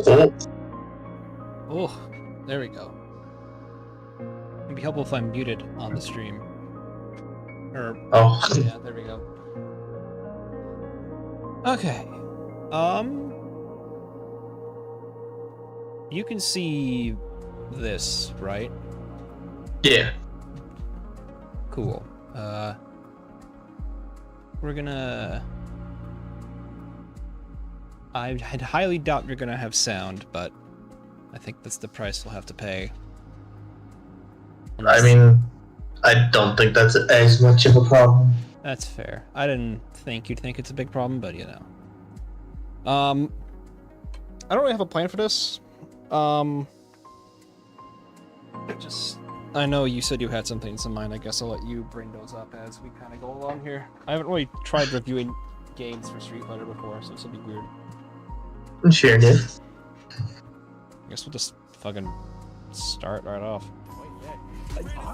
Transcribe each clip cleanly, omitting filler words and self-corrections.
Oh, Oh, there we go. It'd be helpful if I'm muted on the stream. Or, yeah, there we go. Okay. You can see this, right? yeah. Cool. We're gonna... I highly doubt you're gonna have sound, but I think that's the price we'll have to pay. I mean, I don't think that's as much of a problem. That's fair. I didn't think you'd think it's a big problem, but you know. I don't really have a plan for this. I know you said you had some things in mind. I guess I'll let you bring those up as we kind of go along here. I haven't really tried reviewing games for Street Fighter before, so this will be weird. Sure, dude. I guess we'll just fucking start right off.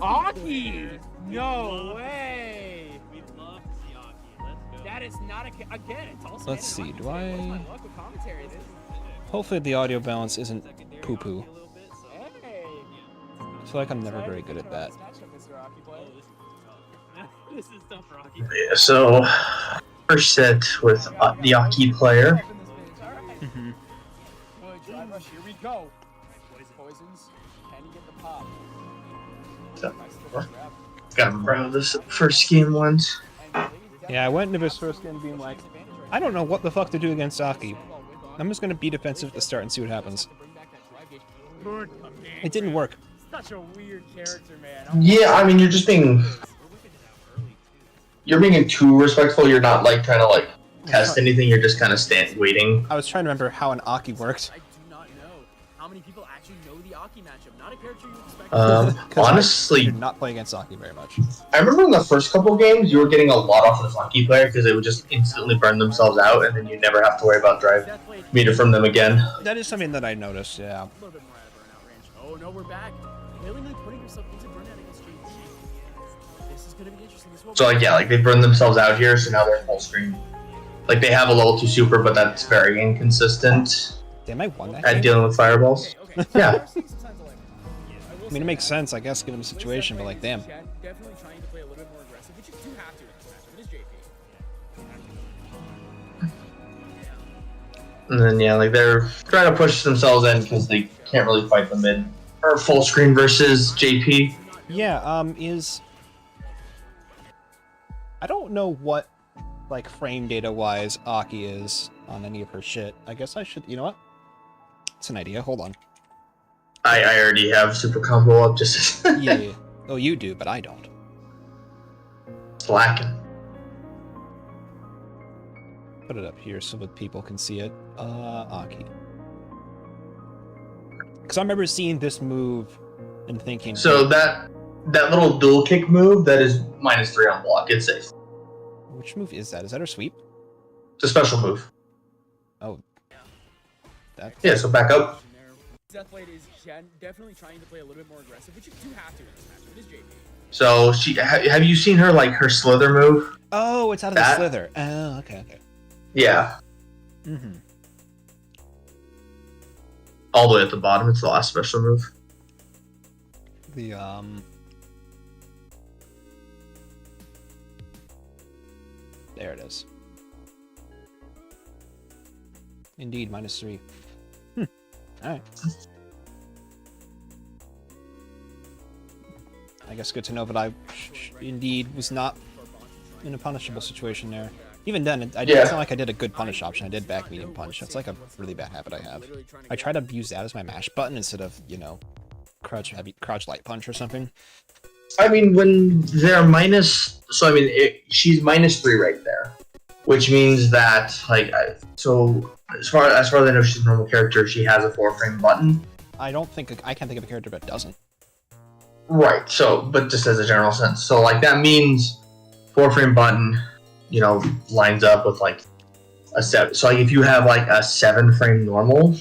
Aki! No way! We'd love to see Aki. Let's go. That is not a... Again, it's also... Let's see, do I... What's my luck with commentary? This is... Hopefully the audio balance isn't poo-poo. Hey! I feel like I'm never very good at that. This is tough for Aki. Yeah, so, first set with the Aki player. Mm-hmm. Here we go. Poisons. Can you get the pop? So, gotta borrow this first game once. Yeah, I went into this first game being like, I don't know what the fuck to do against Aki. I'm just gonna be defensive at the start and see what happens. It didn't work. Such a weird character, man. Yeah, I mean, you're just being... You're being too respectful. You're not, like, trying to, like, test anything. You're just kind of waiting. I was trying to remember how an Aki worked. I do not know how many people actually know the Aki matchup. Not a character you expect. Honestly... I did not play against Aki very much. I remember in the first couple games, you were getting a lot off of the Aki player because they would just instantly burn themselves out, and then you never have to worry about drive meter from them again. That is something that I noticed, yeah. A little bit more out of burnout range. Oh no, we're back. Willingly putting yourself into burnout against JT. This is gonna be interesting. This So, like, yeah, like, they burn themselves out here, so now they're full screen. Like, they have a level 2 super, but that's very inconsistent Damn, I won that at game? dealing with fireballs. Yeah. I mean, it makes sense, I guess, given the situation, but like, damn. Definitely trying to play a little bit more aggressive, which you do have to in this matchup. It is JP. And then, yeah, like, they're trying to push themselves in because they can't really fight the mid. Or full screen versus JP. Yeah, I don't know what, like, frame data-wise Aki is on any of her shit. I guess I should... You know what? It's an idea. Hold on. I already have super combo up just Yeah. Oh, you do, but I don't. slacking. Put it up here so that people can see it. Aki. Because I remember seeing this move and thinking... So that little dual kick move, that is -3 on block. It's safe. Which move is that? Is that her sweep? It's a special move. Oh. That... Yeah, so back up. Deathblade is definitely trying to play a little bit more aggressive, which you do have to in this matchup. It is JP. So have you seen her, like, her slither move? Oh, it's out of That? the slither. Oh, okay. Yeah. Mm-hmm. All the way at the bottom, it's the last special move. The, There it is. Indeed, -3. Alright. I guess good to know that I indeed was not in a punishable situation there. Even then, it's not like I did a good punish option. I did back medium punch. That's like a really bad habit I have. I try to use that as my mash button instead of, you know, crouch light punch or something. I mean, when they're minus... So, I mean, she's -3 right there. Which means that, like, so as far as I know, she's a normal character. She has a 4-frame button. I can't think of a character that doesn't. Right. So, but just as a general sense. So, like, that means 4-frame button, you know, lines up with, like, a 7. So, like, if you have, like, a 7-frame normal,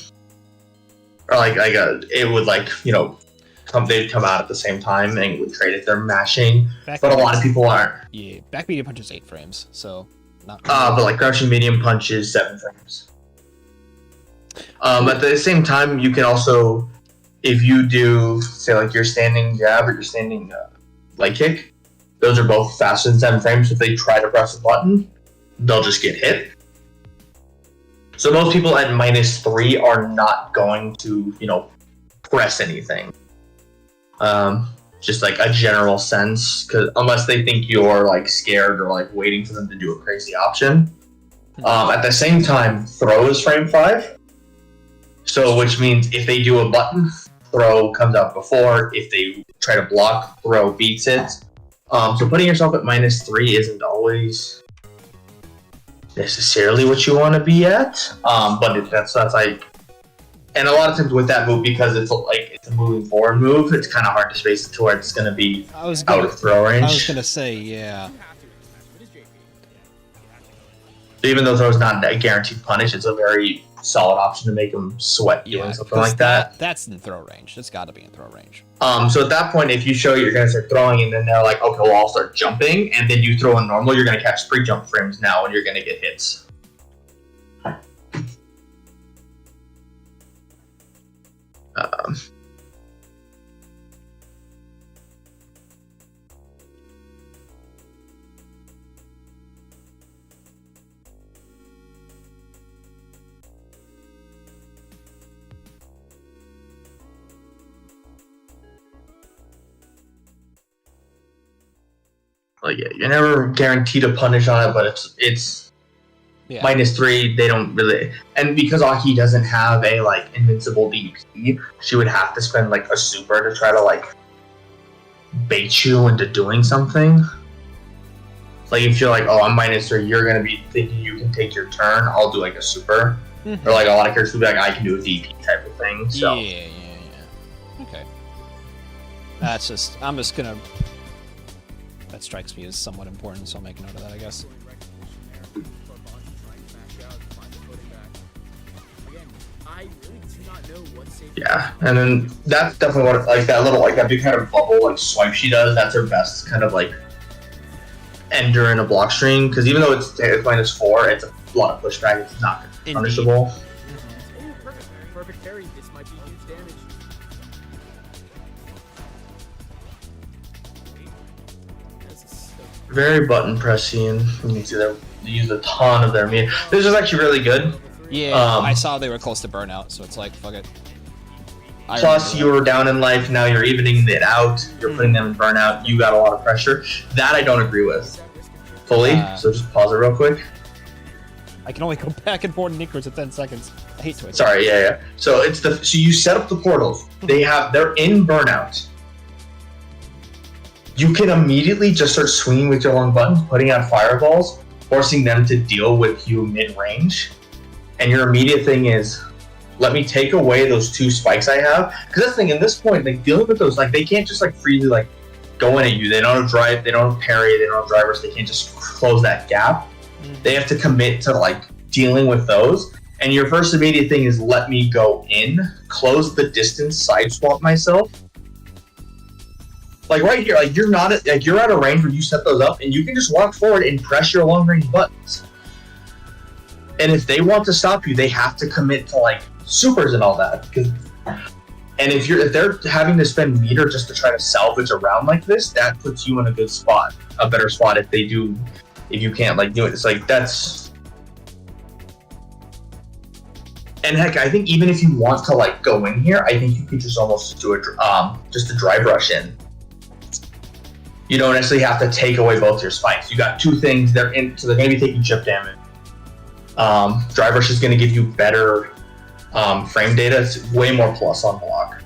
or like it would, like, you know, they'd come out at the same time and it would trade if they're mashing. But a lot of people aren't. Yeah, back medium punch is 8 frames, so not. But like crouching medium punch is 7 frames. At the same time, you can also, if you do, say, like your standing jab or your standing leg kick, those are both faster than 7 frames. So if they try to press a button, they'll just get hit. So most people at -3 are not going to, press anything. Just like a general sense, because unless they think you're like scared or like waiting for them to do a crazy option. At the same time, throw is frame 5. So which means if they do a button, throw comes out before. If they try to block, throw beats it. So putting yourself at -3 isn't always necessarily what you want to be at. But that's like, and a lot of times with that move, because it's a moving forward move, it's kind of hard to space it to where it's going to be out of throw range. I was gonna say, yeah. Even though throw's not a guaranteed punish, it's a very solid option to make them sweat doing something like that. That's in throw range. It's got to be in throw range. So at that point, if you show you're going to start throwing, and then they're like, okay, well, I'll start jumping, and then you throw in normal, you're going to catch pre-jump frames now, and you're going to get hits. Like, yeah, you're never guaranteed a punish on it, but it's -3. They don't really, and because Aki doesn't have a like invincible DP, she would have to spend like a super to try to like bait you into doing something. Like if you're like, oh, I'm -3, you're gonna be thinking you can take your turn. I'll do like a super, or like a lot of characters will be like, I can do a DP type of thing. So yeah. Okay. I'm just gonna. That strikes me as somewhat important, so I'll make a note of that, I guess. Yeah, and then that's definitely what like that little like that big kind of bubble like swipe she does. That's her best kind of like ender in a block string, because even though it's -4, it's a lot of pushback. It's not punishable. Perfect parry. This might be huge damage. Very button pressy, and you can see they use a ton of their meat. This is actually really good. Yeah, I saw they were close to burnout, so it's like, fuck it. Plus, you were down in life, now you're evening it out, you're putting them in burnout, you got a lot of pressure. That I don't agree with fully, so just pause it real quick. I can only go back and forth in increments of 10 seconds. I hate Twitch. Sorry, yeah. So you set up the portals. They're in burnout. You can immediately just start swinging with your long buttons, putting out fireballs, forcing them to deal with you mid-range. And your immediate thing is, let me take away those 2 spikes I have. Because that's the thing, at this point, like dealing with those, like they can't just like freely like go in at you. They don't have drive, they don't have parry, they don't have drivers, they can't just close that gap. They have to commit to like dealing with those. And your first immediate thing is let me go in, close the distance, side swap myself. Like right here, like you're at a range where you set those up and you can just walk forward and press your long range buttons. And if they want to stop you, they have to commit to like supers and all that. And if they're having to spend meter just to try to salvage a round like this, that puts you in a good spot, a better spot if you can't like do it. It's like that's. And heck, I think even if you want to like go in here, I think you could just almost do just a drive rush in. You don't necessarily have to take away both your spikes. You got 2 things. They're in, so they're going to be taking chip damage. Drive rush is going to give you better frame data. It's way more plus on block.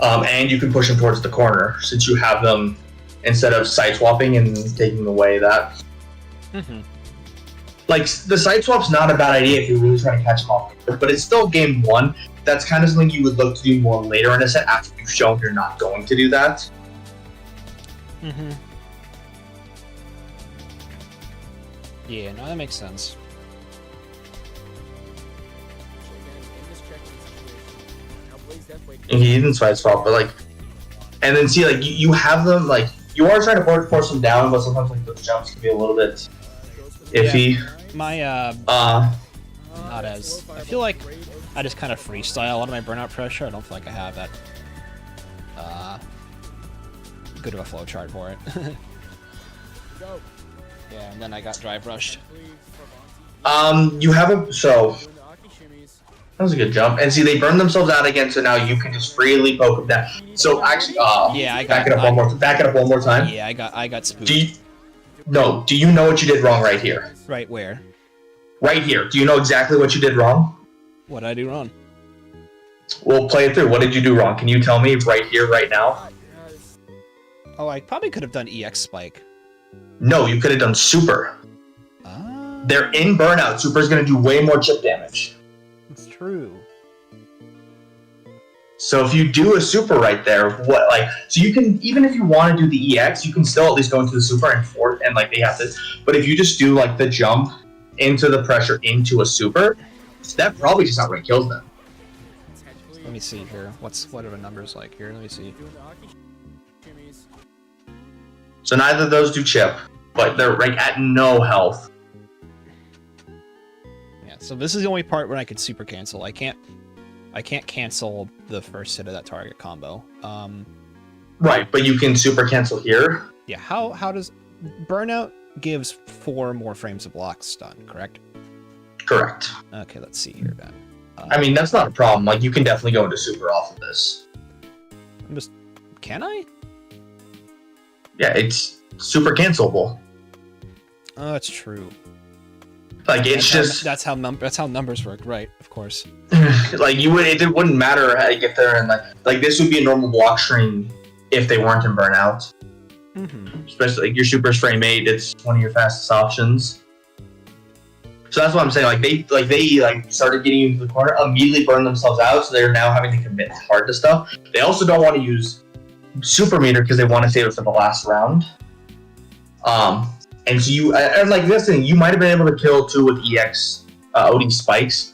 And you can push them towards the corner since you have them instead of side swapping and taking away that. Like the side swap's not a bad idea if you're really trying to catch them off, but it's still game 1. That's kind of something you would look to do more later in a set after you've shown you're not going to do that. Yeah, no, that makes sense. And he didn't side swap, but like, and then see, like you have them like you are trying to force them down, but sometimes like those jumps can be a little bit iffy. My not as. I feel like I just kind of freestyle a lot of my burnout pressure. I don't feel like I have that good of a flow chart for it. Go. Yeah, and then I got drive rushed. You have a so Doing the Aki shimmies. that was a good jump. And see, they burned themselves out again, so now you can just freely poke them down. So actually, Yeah, I back got it up one more. Back it up one more time. Yeah, I got spooked. Do you know what you did wrong right here? Right where? Right here. Do you know exactly what you did wrong? What did I do wrong? We'll play it through. What did you do wrong? Can you tell me right here, right now? Yes. Oh, I probably could have done EX spike. No, you could have done super. They're in burnout. Super's gonna do way more chip damage. It's true. So if you do a super right there, so you can, even if you want to do the EX, you can still at least go into the super and fort, and like they have to. But if you just do like the jump into the pressure into a super, that probably just outright kills them. Let me see here. What are the numbers like here? Let me see. Doing the Aki shimmies. So neither of those do chip, but they're like at no health. Yeah, so this is the only part where I could super cancel. I can't cancel the first hit of that target combo. Right, but you can super cancel here. Yeah, how does burnout gives 4 more frames of block stun, correct? Correct. Okay, let's see here then. I mean, that's not a problem. Like, you can definitely go into super off of this. Can I? Yeah, it's super cancelable. Oh, that's true. Like, it's just that's how numbers work, right? Of course. like it wouldn't matter if they're in like this would be a normal block string if they weren't in burnout. Mm-hmm. Especially like your super's frame 8, it's one of your fastest options. So that's what I'm saying. They started getting into the corner, immediately burned themselves out, so they're now having to commit hard to stuff. They also don't want to use super meter because they want to save it for the last round. And so like this thing, you might have been able to kill 2 with EX OD spikes.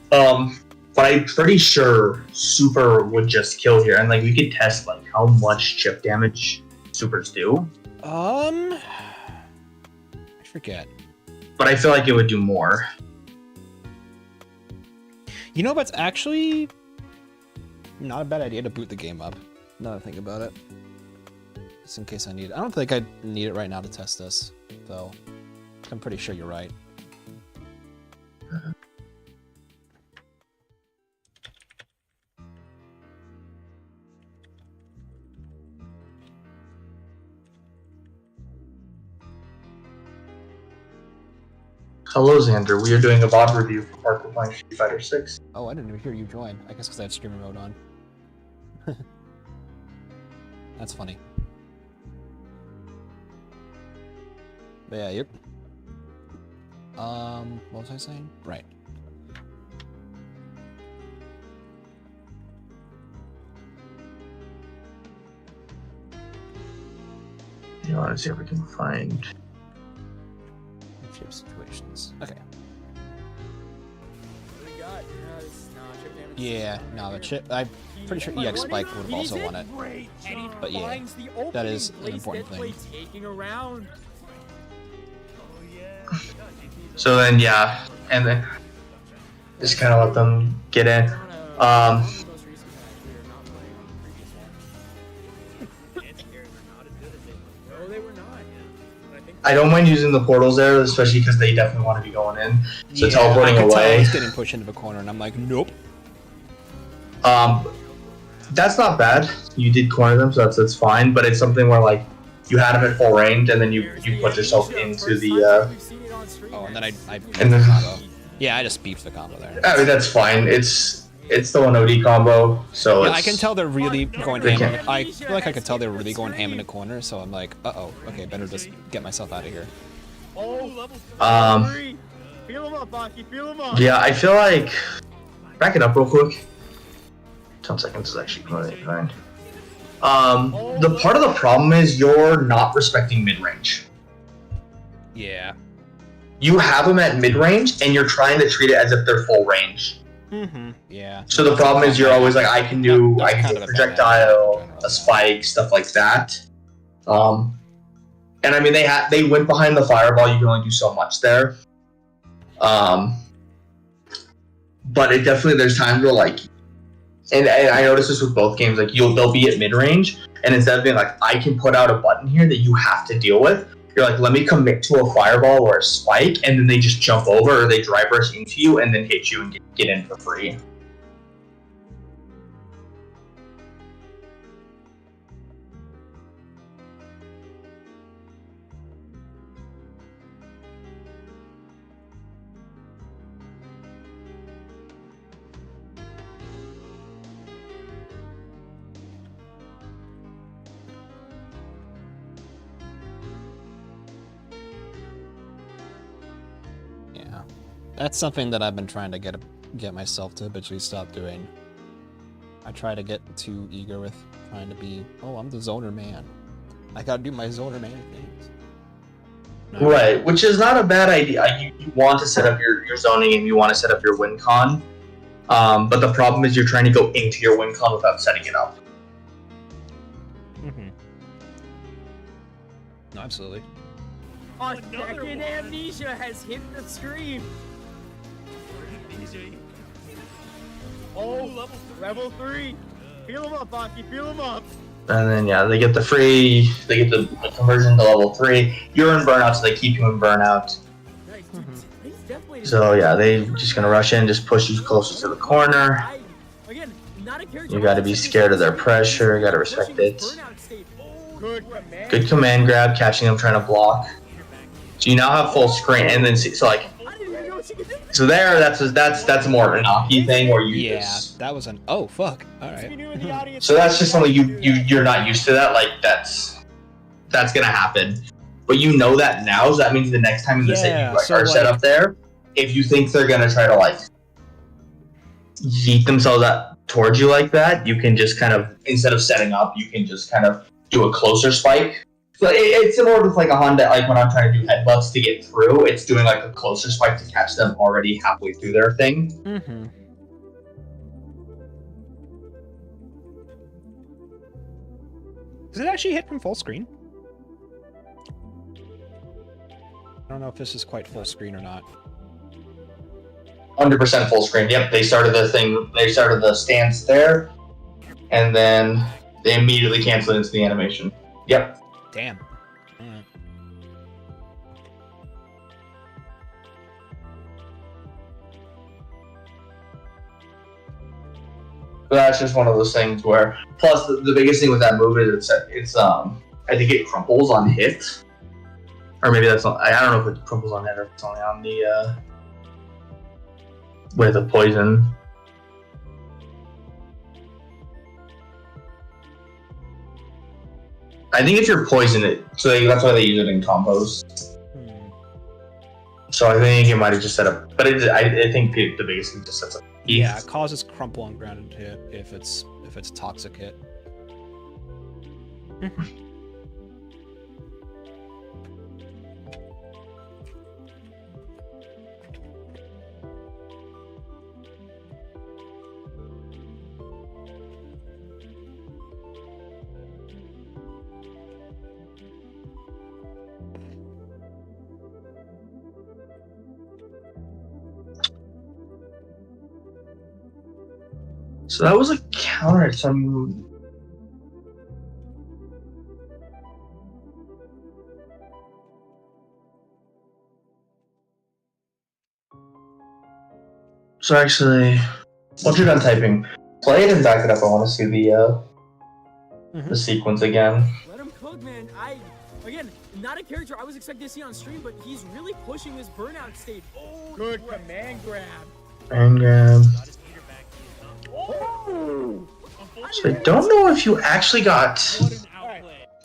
But I'm pretty sure super would just kill here, and like we could test like how much chip damage supers do. I forget. But I feel like it would do more. You know what's actually not a bad idea to boot the game up. Now that I think about it. Just in case I need it. I don't think I need it right now to test this, though. I'm pretty sure you're right. Hello, Xander. We are doing a VOD review for Parkour playing Street Fighter 6. Oh, I didn't even hear you join. I guess because I have streamer mode on. That's funny. But yeah, yep. What was I saying? Right. Yeah, let's see if we can find. Chip situations. Okay. What do we got? No, chip damage. Yeah, no, the chip. I'm pretty sure EX Spike would have also won it. But yeah, that is an important thing. Taking around. So then, yeah, and then just kind of let them get in. I don't mind using the portals there, especially because they definitely want to be going in. So yeah, teleporting I could away. Tell I was getting pushed into the corner, and I'm like, nope. That's not bad. You did corner them, so that's fine. But it's something where like you had them at full range, and then you put yourself into the. Oh, and then I and then, combo. Yeah, I just beefed the combo there. I mean that's fine. It's still an OD combo, so yeah, it's, I can tell they're really going ham. I feel like I could tell they were really going ham in the corner, so I'm like, uh-oh, okay, better just get myself out of here. Feel him up, Aki, feel him up. Yeah, I feel like back it up real quick. 10 seconds is actually fine. The part of the problem is you're not respecting mid-range. Yeah. You have them at mid-range, and you're trying to treat it as if they're full range. Mm-hmm. Yeah. So the problem is you're always like, I can do That's a kind of a projectile, bad a spike, stuff like that. And I mean, they went behind the fireball. You can only do so much there. but it definitely there's times where like, and I noticed this with both games. Like they'll be at mid range, and instead of being like I can put out a button here that you have to deal with, you're like let me commit to a fireball or a spike, and then they just jump over or they drive rush into you and then hit you and get in for free. Yeah, that's something that I've been trying to get myself to habitually stop doing. I try to get too eager with trying to be, oh, I'm the zoner man. I gotta do my zoner man things. No. Right, which is not a bad idea. You want to set up your zoning and you want to set up your win con, but the problem is you're trying to go into your win con without setting it up. Mm-hmm. No, absolutely. Oh, second amnesia has hit the stream. Oh, level 3. Feel him up, Aki. Feel him up. And then yeah, they get the conversion to level 3. You're in burnout, so they keep you in burnout. Mm-hmm. So yeah, they just gonna rush in, just push you closer to the corner. You gotta be scared of their pressure. You gotta respect it. Good command grab, catching them trying to block. So you now have full screen, and then so there, that's more of an Aki thing where you just... that was an oh fuck. All right. So that's just something you're not used to that. Like that's gonna happen, but you know that now. So that means the next time in the set you are set up there, if you think they're gonna try to like yeet themselves towards you like that, you can just kind of instead of setting up, you can just kind of do a closer spike. So it's similar with like a Honda, like when I'm trying to do headbutts to get through, it's doing like a closer spike to catch them already halfway through their thing. Mm-hmm. Does it actually hit from full screen? I don't know if this is quite full screen or not. 100% full screen. Yep, they started the thing. They started the stance there, and then they immediately canceled into the animation. Yep. Damn. Alright. But that's just one of those things where. Plus, the biggest thing with that move is it's I think it crumples on hit, or maybe that's not. I don't know if it crumples on hit or if it's only on the with the poison. I think if you're poisoned, so that's why they use it in combos. So I think it might have just set up, but I think the biggest thing just sets up. Yeah, it causes crumple on grounded hit if it's toxic hit. So that was a counter to some. So actually, once you're done typing, play it and back it up. I want to see the sequence again. Let him cook, man. Again, not a character I was expecting to see on stream, but he's really pushing this burnout state. Oh, good command grab. And grab. So I don't know if you actually got.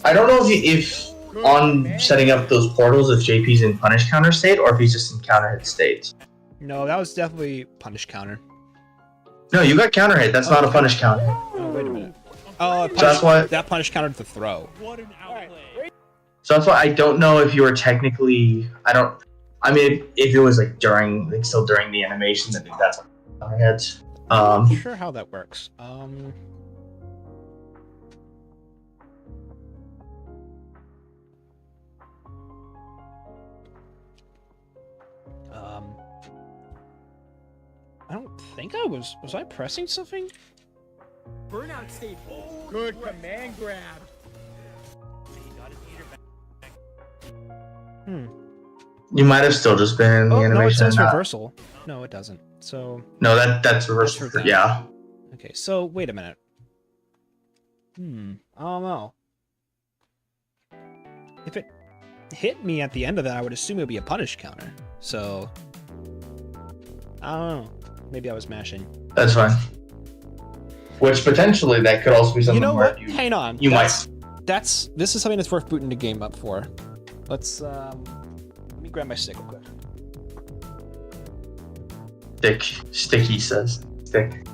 I don't know if on setting up those portals, if JP's in punish counter state or if he's just in counter hit state. No, that was definitely punish counter. No, you got counter hit. That's not a punish counter. Oh, wait a minute. Oh, so that's why that punish countered the throw. So that's why I don't know if you were technically. I mean, if it was like still during the animation, then that's a counter hit. I'm not sure how that works. I don't think I was I pressing something? Burnout state. Oh, good command grab. He got his meter back. You might have still just been in the Oh, no, it animation. says and not- reversal. No, it doesn't. So, No, that's reversal. That's for Yeah. okay, so wait a minute. I don't know. If it hit me at the end of that, I would assume it would be a punish counter. So, I don't know. Maybe I was mashing. That's fine. Which potentially that could also be something You know where what? Hang on. you This is something that's worth booting the game up for. Let's let me grab my stick real quick. Stick, he says. Stick.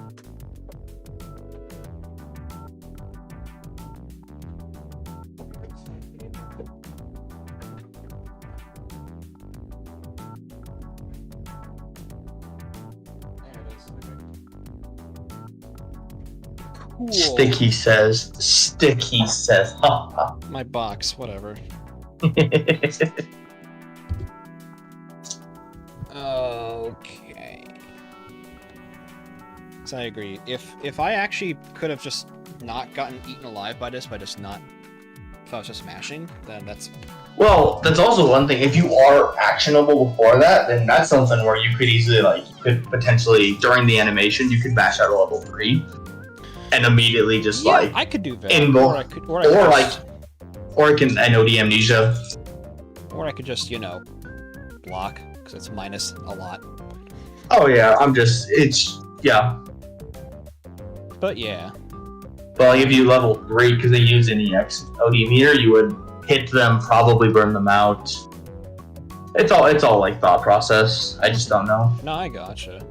Cool. Stick, he says. Stick, he says. Ha ha. My box, whatever. Okay. So I agree. If I actually could have just not gotten eaten alive by this, if I was just mashing, then that's... Well, that's also one thing. If you are actionable before that, then that's something where you could easily, potentially, during the animation, you could bash out a level 3 and immediately just, Yeah, I could do that. Invo- or it can NOD amnesia. Or I could just, block, because it's minus a lot. Oh, yeah, yeah. But yeah. But if you level 3, because they use an EX OD meter, you would hit them, probably burn them out. It's all like thought process. I just don't know. No, I gotcha.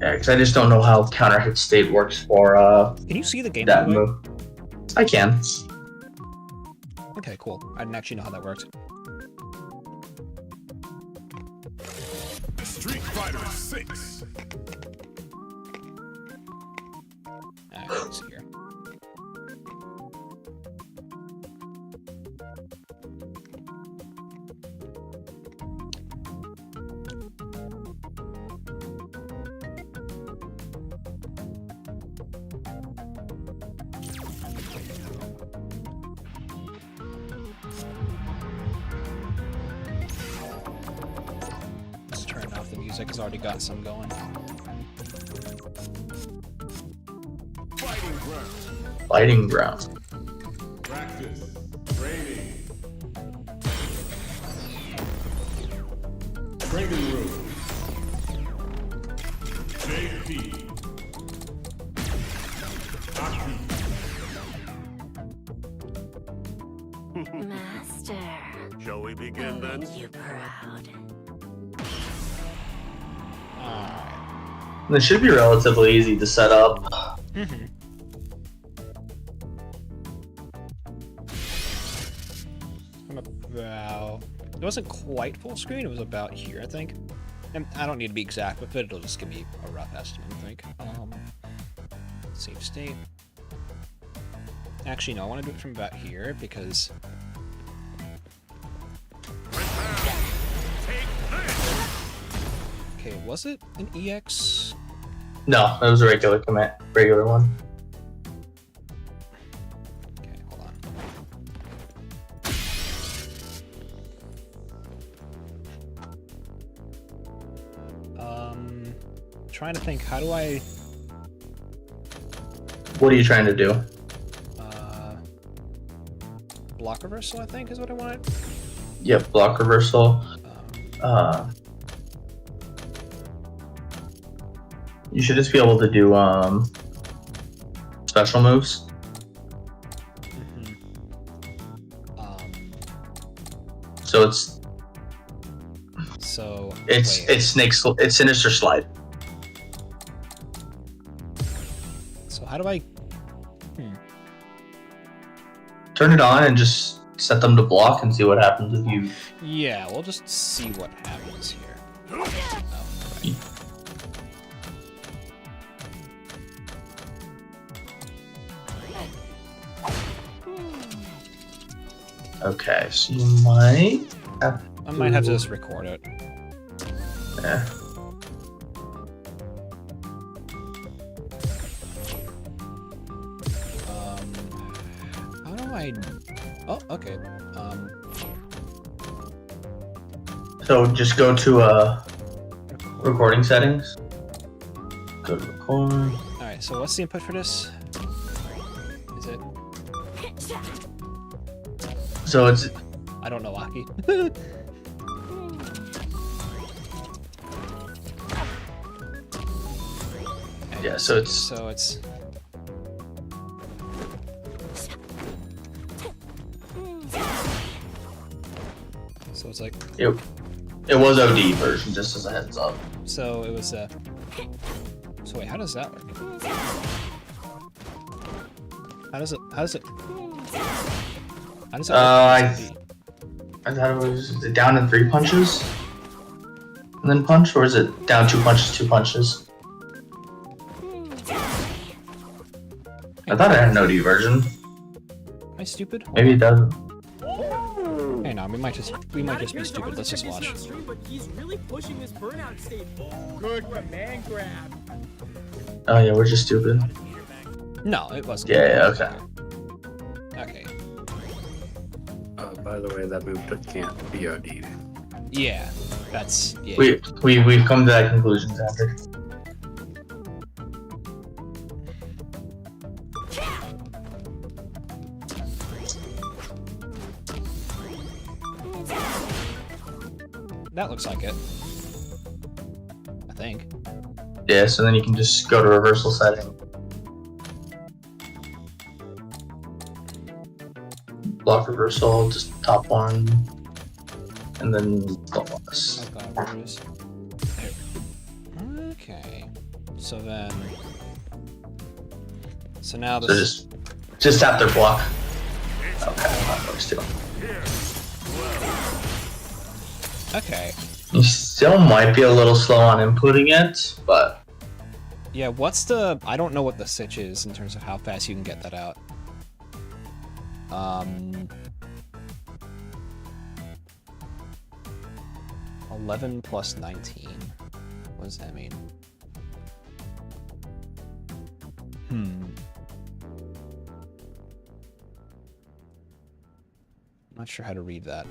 Yeah, because I just don't know how counter hit state works for Can you see the game? that by the way? move. I can. Okay, cool. I didn't actually know how that worked. Street Fighter 6. Alright, let's see here. Let's turn off the music, it's already got some going. Fighting ground. Fighting ground. Practice. Training. Training room. JP. Aki. Master, Shall we begin I'll then? make you proud. Alright. It should be relatively easy to set up. Mm-hmm. I'm about... It wasn't quite full screen, it was about here, I think. And I don't need to be exact with it, it'll just give me a rough estimate, I think. Save state. Actually, no, I want to do it from about here, because... Okay, was it an EX? No, that was a regular command, regular one. Okay, hold on. Trying to think, how do I... What are you trying to do? Block reversal, I think, is what I wanted. Yep, block reversal. You should just be able to do special moves. So it's Sinister Slide. So how do I... Turn it on and just set them to block and see what happens if you... Yeah, we'll just see what happens here. Oh, right. Okay, so you might have I might have to just record it. Yeah. How do I... Oh, okay. So just go to recording settings. Go to record. Alright, so what's the input for this? Is it... So it's I don't know, Aki. yeah. So it's So it's... So it's like... it was OD version, just as a heads up. So it was So wait, how does that work? How does it I thought it was is it down in 3 punches, and then punch, or is it down 2 punches, 2 punches? I thought it had an OD version. Am I stupid? Maybe it doesn't. Hey, no, we might just be stupid. Let's just watch. Stream, but he's really pushing this burnout state. Good command grab. Oh yeah, we're just stupid. No, it wasn't. Yeah, okay. Okay. By the way, that move can't be OD'd. Yeah, that's yeah. We've come to that conclusion, Xander. That looks like it. I think. Yeah, so then you can just go to reversal setting. Block reversal, just top one, and then the loss. Okay. So then. So now So this. just tap their block. Okay, that works too. Okay. You still might be a little slow on inputting it, but Yeah. What's the? I don't know what the sitch is in terms of how fast you can get that out. 11 plus 19. What does that mean? Not sure how to read that.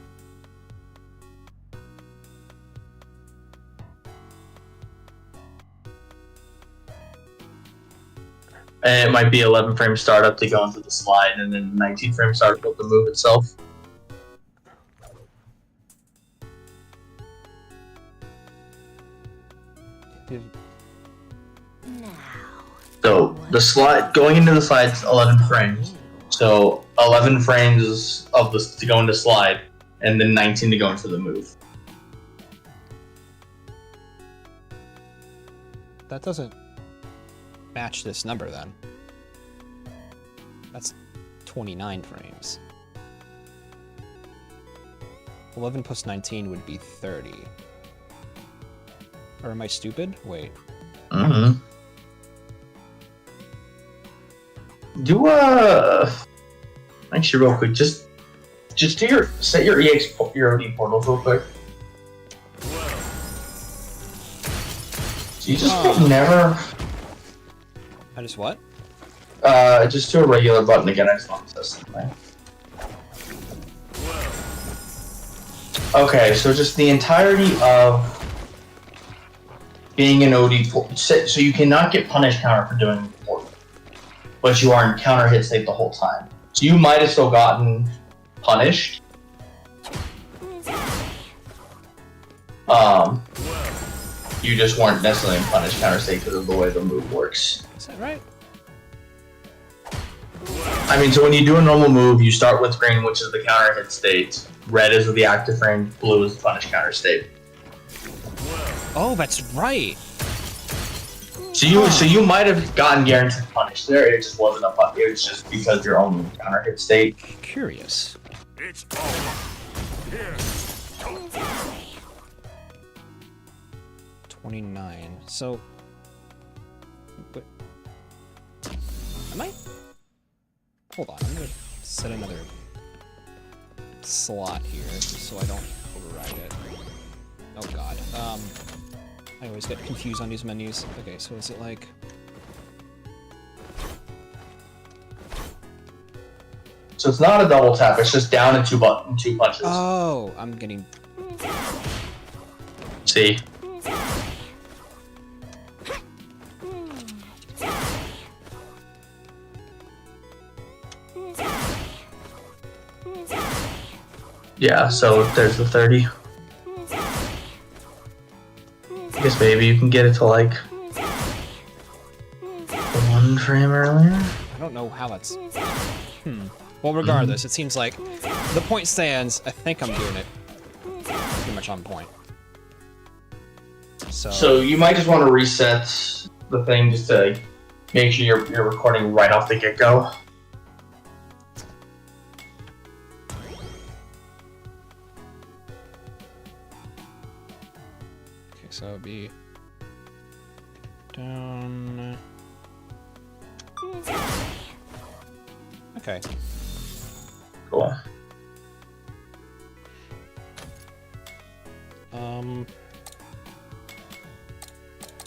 and it might be 11 frame startup to go into the slide, and then 19 frame startup of the move itself. So the slide going into the slide's 11 frames. So 11 frames of this to go into slide, and then 19 to go into the move. That doesn't match this number then. That's 29 frames. 11 plus 19 would be 30. Or am I stupid? Wait. Mm-hmm. Do actually real quick, just do set your your OD portals real quick. So you just never. I just what? Just do a regular button again. I just want to test something. Okay, so just the entirety of being an OD portal, so you cannot get punish counter for doing the portal, but you are in counter hit state the whole time. So you might have still gotten punished. You just weren't necessarily in punish counter state because of the way the move works. Is that right? I mean, so when you do a normal move, you start with green, which is the counter hit state. Red is the active frame. Blue is the punish counter state. Oh, that's right. So you might have gotten guaranteed punish there. It just wasn't a punish. It was just because your own counter hit state. Curious. It's over. Here. 29. So, but am I? Hold on. I'm gonna set another. slot here, just so I don't override it. Oh god. I always get confused on these menus. Okay, so is it like... So it's not a double tap, it's just down and two punches. Oh, I'm getting... See? Yeah, so there's the 30. I guess maybe you can get it to like 1 frame earlier? I don't know how that's... Well, regardless, it seems like the point stands. I think I'm doing it pretty much on point. So you might just want to reset the thing just to make sure you're recording right off the get-go. Okay, so it would be down. Okay. Cool.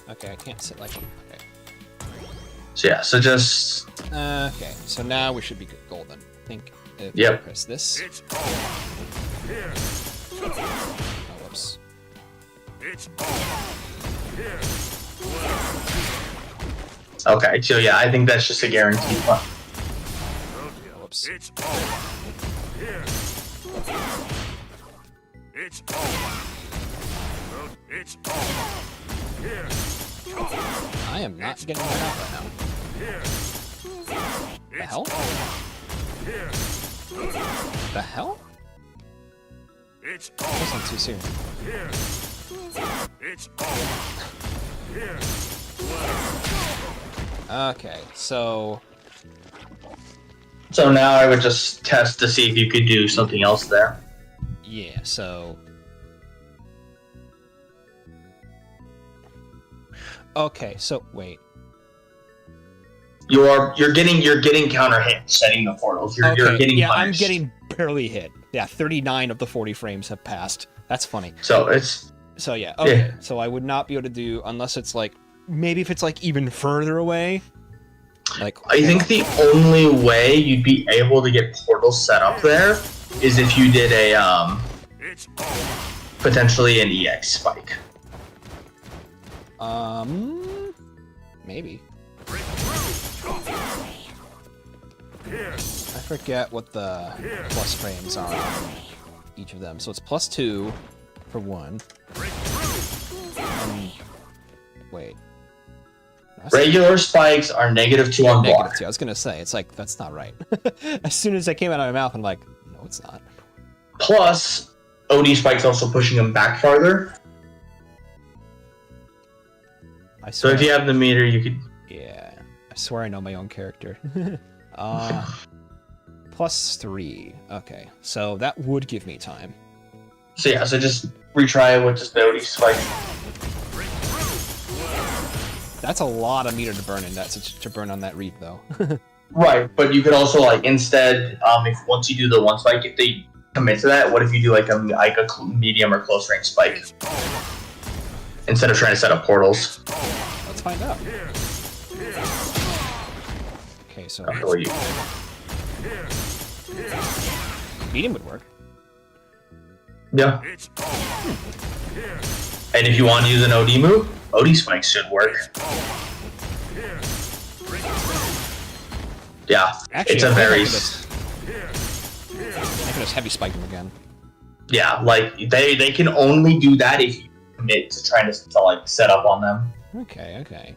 Okay, I can't sit like one. Okay. So yeah, so just... Okay, so now we should be good golden. I think if Yep. I press this. It's over. Here. Oh, whoops. It's over. Here. Okay, so yeah, I think that's just a guaranteed one. Whoops. It's over. Here. It's over. It's over. Here. I am not getting that out right now. Here. The hell? Here. The hell? It's That over. wasn't too soon. Here. It's over. Here. Okay, so... So now I would just test to see if you could do something else there. Yeah, so... Okay, so wait. You're getting counter hits setting the portals. You're getting yeah, punished. I'm getting barely hit. Yeah, 39 of the 40 frames have passed. That's funny. So it's So yeah, okay. Yeah. So I would not be able to do unless it's like maybe if it's like even further away. Like I think the only way you'd be able to get portals set up there is if you did a It's over. potentially an EX spike. Maybe. Here. I forget what the plus frames are on each of them. So it's +2 for one. And wait. Regular spikes are -2 on block. -2. I was gonna say, it's like, that's not right. As soon as that came out of my mouth, I'm like, no, it's not. Plus, OD spikes also pushing them back farther. I So swear, if you have the meter, you could. yeah, I swear I know my own character. +3. Okay, so that would give me time. So yeah, so just retry it with just the OD spike. That's a lot of meter to burn in that to burn on that reef, though. Right, but you could also like instead, if once you do the one spike, if they commit to that, what if you do like a medium or close range spike instead of trying to set up portals? Let's find out. Okay, so After what you- medium would work. Yeah, It's over. Here. and if you want to use an OD move, OD spikes should work. Here. Yeah, Actually, it's I a think I very could I can just heavy spike them again. yeah, like they can only do that if you commit to trying to like set up on them. Okay, okay.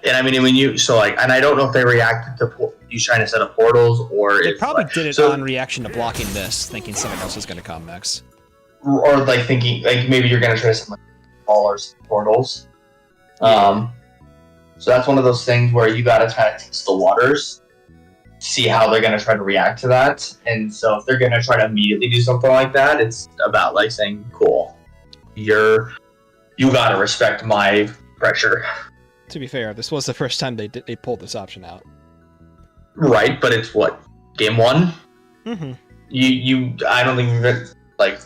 And I mean, when you so like, and I don't know if they reacted to you trying to set up portals or They if, probably like, did it so- on reaction to blocking this, thinking something else was going to come next. or like thinking like maybe you're gonna try some like ballers portals. So that's one of those things where you gotta kind of test the waters, see how they're gonna try to react to that. And so if they're gonna try to immediately do something like that, it's about like saying, "Cool, you gotta respect my pressure." To be fair, this was the first time they pulled this option out. Right, but it's what game one. Mm-hmm. I don't think you've like.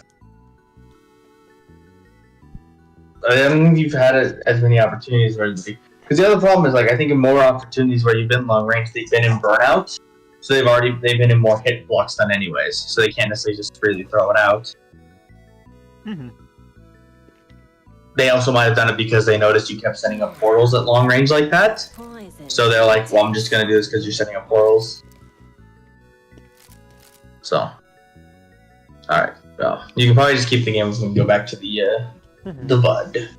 I don't think you've had as many opportunities where, because the other problem is like I think in more opportunities where you've been long range, they've been in burnout, so they've been in more hit blocks done anyways, so they can't necessarily just freely throw it out. Mm-hmm. They also might have done it because they noticed you kept setting up portals at long range like that, so they're like, well, I'm just gonna do this because you're setting up portals. So, all right, well, you can probably just keep the game and go back to the bud.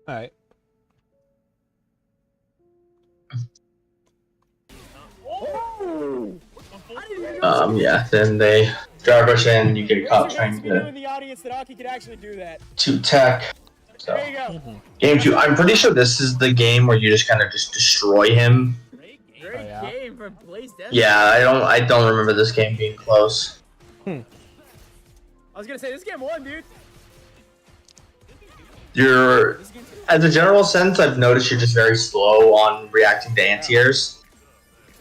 All right. Yeah, then they drive rush in, you get a cop trying in the audience that Aki could actually do that. to tech. So, There you go. game 2, I'm pretty sure this is the game where you just kind of just destroy him. Great yeah. game from Blaze Death. Yeah, I don't remember this game being close. I was gonna say this game won, dude. You're, This game as a general sense, I've noticed you're just very slow on reacting to anti-airs.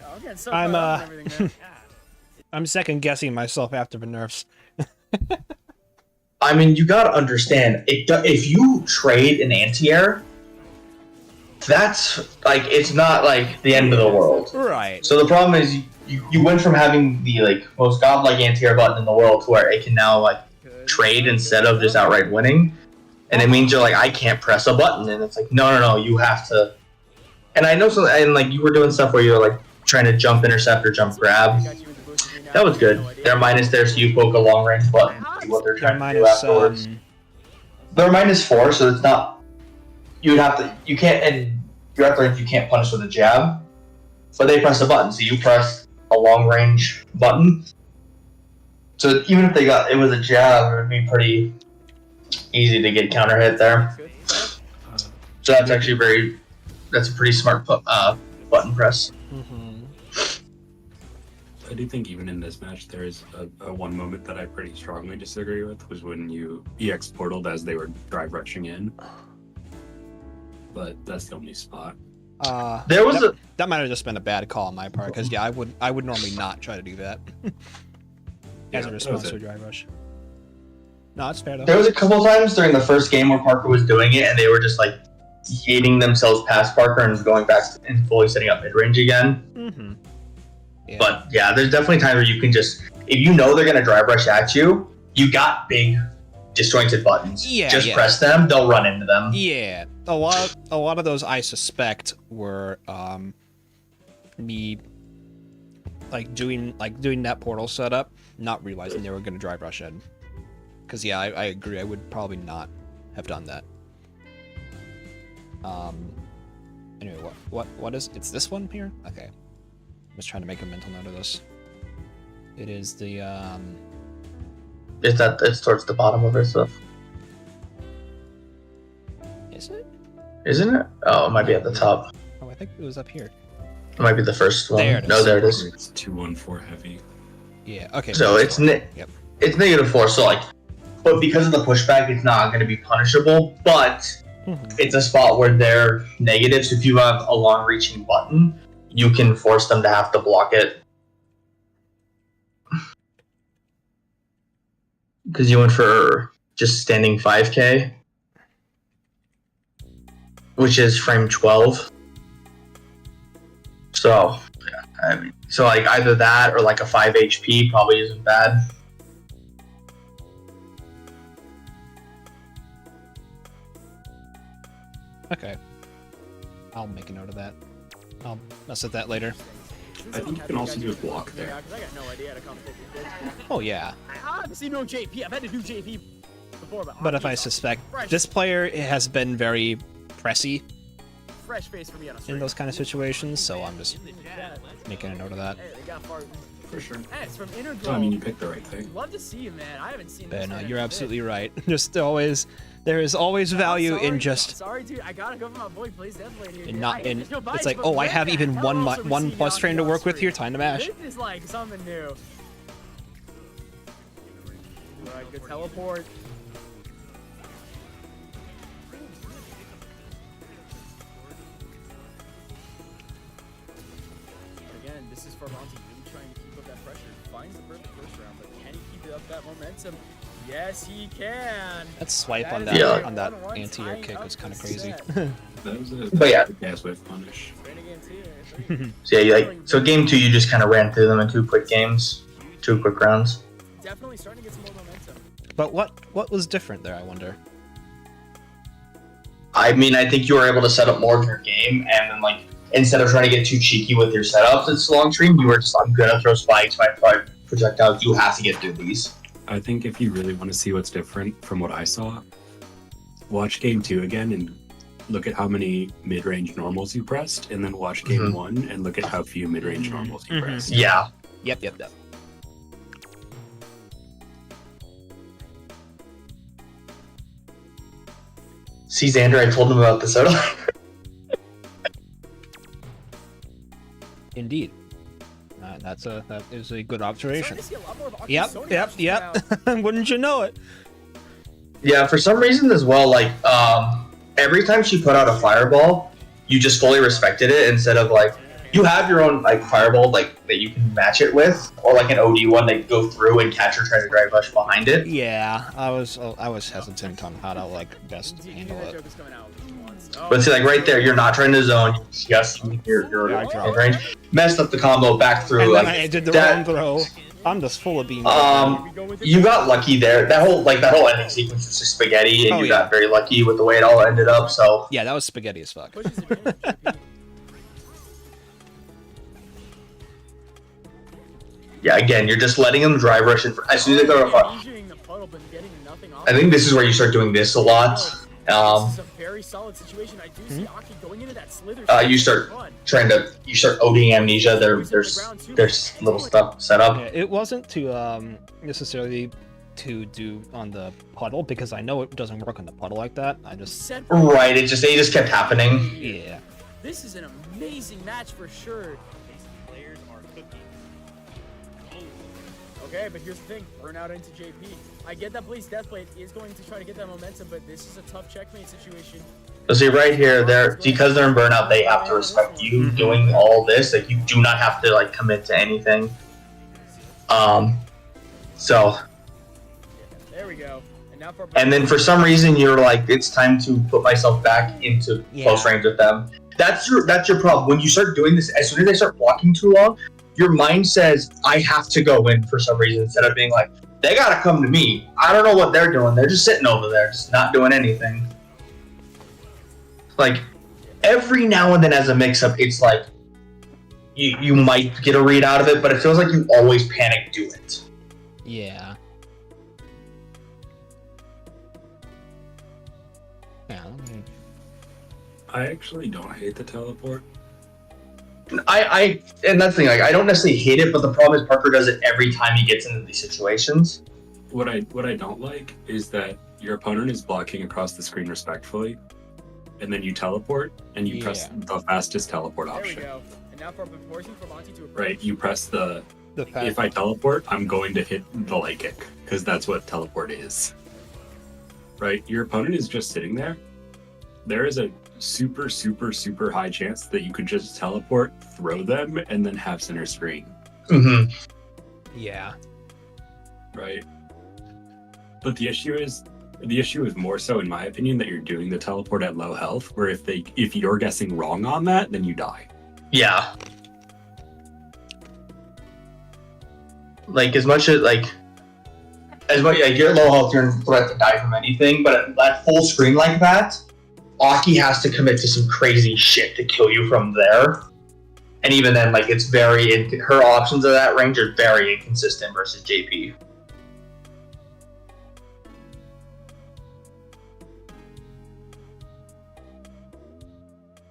Oh, I'm getting so I'm, caught up in everything, man. I'm second guessing myself after the nerfs. I mean, you gotta understand, if you trade an anti-air, that's, like, it's not, like, the end of the world. Right. So the problem is, you went from having the, like, most godlike anti-air button in the world to where it can now, like, trade instead of just outright winning. And it means you're like, I can't press a button. And it's like, no, you have to. And I know some, and like, you were doing stuff where you were, like, trying to jump intercept or jump grab. That was good. They're minus there, so you poke a long range button to see what they're trying to do afterwards. They're -4, so it's not. You would have to. You can't. And you're at the range, you can't punish with a jab. But they press a button, so you press a long range button. So even if it was a jab, it would be pretty easy to get counter hit there. So that's actually that's a pretty smart button press. I do think even in this match, there is a one moment that I pretty strongly disagree with, was when you EX portaled as they were drive rushing in. But that's the only spot. There was that might have just been a bad call on my part, because yeah, I would normally not try to do that as a response to a drive rush. No, it's fair though. There was a couple times during the first game where Parker was doing it, and they were just like hating themselves past Parker and going back and fully setting up mid range again. Yeah. But yeah, there's definitely times where you can just, if you know they're gonna drive rush at you, you got big disjointed buttons. Yeah, just press them, they'll run into them. Yeah, a lot of those I suspect were me like doing that portal setup, not realizing they were gonna drive rush in. Because yeah, I agree. I would probably not have done that. Anyway, what is it's this one here? Okay, I'm just trying to make a mental note of this. It is the It's towards the bottom of her stuff. Is it? Isn't it? Oh, it might be at the top. Oh, I think it was up here. It might be the first one. There it is. No, there it is. It's 214 heavy. Yeah. Okay. So it's Yep. it's -4. So like, but because of the pushback, it's not going to be punishable. But it's a spot where they're negative. So if you have a long-reaching button, you can force them to have to block it. Because you went for just standing 5K, which is frame 12. So, yeah, I mean, so like either that or like a 5 HP probably isn't bad. Okay. I'll make a note of that. I'll mess with that later. I think you can also do a block there. Yeah, 'cause I got no idea how to compensate these kids. Oh yeah. I obviously know JP. I've had to do JP before, But if hockey I is suspect fresh, this player has been very pressy fresh face for me on a in stream. those kind of situations, so I'm just Yeah. making a note of that. Hey, they got Farbanti. For sure. Hey, it's from Inner So, I mean, you picked the right thing. Love to see you, man. I haven't seen But this. no, man you're in a absolutely bit. right. Just always, there is always value Sorry, in just Sorry, dude. I gotta go for my boy. Plays definitely here. in dude. not in. There's no bias, It's like, but oh, I where have the even hell one else are we one seeing plus Yaki train to on work with stream? here. Time to mash. This is like something new. Alright, good teleport. Again, this is Farbanti really trying to keep up that pressure. Finds the perfect first round, but can he keep up that momentum? Yes, he can. That swipe on is that Yeah. on that 1-1 anti-air tying kick up was kind of the crazy. set. That was a But yeah. gas whip punish. Renegade too. So yeah, so game 2 you just kind of ran through them in 2 quick games, 2 quick rounds. Definitely starting to get some more momentum. But what was different there? I wonder. I mean, I think you were able to set up more of your game, and then like instead of trying to get too cheeky with your setups, it's long stream. You were just, I'm gonna throw spikes, my projectiles. You have to get through these. I think if you really want to see what's different from what I saw, watch game 2 again and look at how many mid-range normals you pressed, and then watch game 1 and look at how few mid-range normals you pressed. Yeah. Yep. See, Xander, I told him about this earlier. Indeed. That is a good observation. Starting to see a lot more of Aki Sony Yep. options now. Wouldn't you know it? Yeah, for some reason as well, like, every time she put out a fireball, you just fully respected it instead of, like, you have your own, like, fireball, like, that you can match it with, or, like, an OD one that go through and catch or try to drive rush behind it. Yeah, I was hesitant on how to like best handle That it. joke is coming out once. But see, like, right there, you're not trying to zone, just your Yeah, I dropped. range. Messed up the combo back through, And then like, I did the that- wrong throw. I'm just full of beans. you got lucky there. That whole ending sequence was just spaghetti, and Oh, you yeah. got very lucky with the way it all ended up, so... Yeah, that was spaghetti as fuck. Pushes advantage, JP. Yeah, again, you're just letting them drive rush in. As soon as they go to far, Injuring the puddle, but getting nothing off I think this is where you start doing this a lot. This is a very solid situation. I do see Aki going into that slither. You start ODing amnesia. There's little stuff set up. Yeah, it wasn't to necessarily to do on the puddle because I know it doesn't work on the puddle like that. I just Right, they just kept happening. yeah. This is an amazing match for sure. Players are cooking. Okay, but here's the thing: burnout into JP. I get that Blaze Deathblade is going to try to get that momentum, but this is a tough checkmate situation. So see right here, because they're in burnout, they have to respect you doing all this. Like, you do not have to like commit to anything. So, There we go. And now for and then for some reason you're like, it's time to put myself back into close range with them. That's your problem. When you start doing this, as soon as they start blocking too long, your mind says, I have to go in for some reason, instead of being like, they gotta come to me. I don't know what they're doing. They're just sitting over there, just not doing anything. Like, every now and then as a mix-up, it's like, you might get a read out of it, but it feels like you always panic do it. Yeah. Yeah. I actually don't hate the teleport. And that's the thing, like, I don't necessarily hate it, but the problem is Parker does it every time he gets into these situations. What I don't like is that your opponent is blocking across the screen respectfully, and then you teleport and you press the fastest teleport there we option. go. And now for forcing Farbanti to approach. Right, you press the The if I teleport, I'm going to hit the light kick, because that's what teleport is. Right, your opponent is just sitting there. There is a super, super, super high chance that you could just teleport, throw them, and then have center screen. Mm-hmm. Yeah. Right. But the issue is more so, in my opinion, that you're doing the teleport at low health, where if you're guessing wrong on that, then you die. Yeah. Like as much like you're low health, you're in threat to die from anything, but at that full screen like that, Aki has to commit to some crazy shit to kill you from there. And even then, like it's her options of that range are very inconsistent versus JP.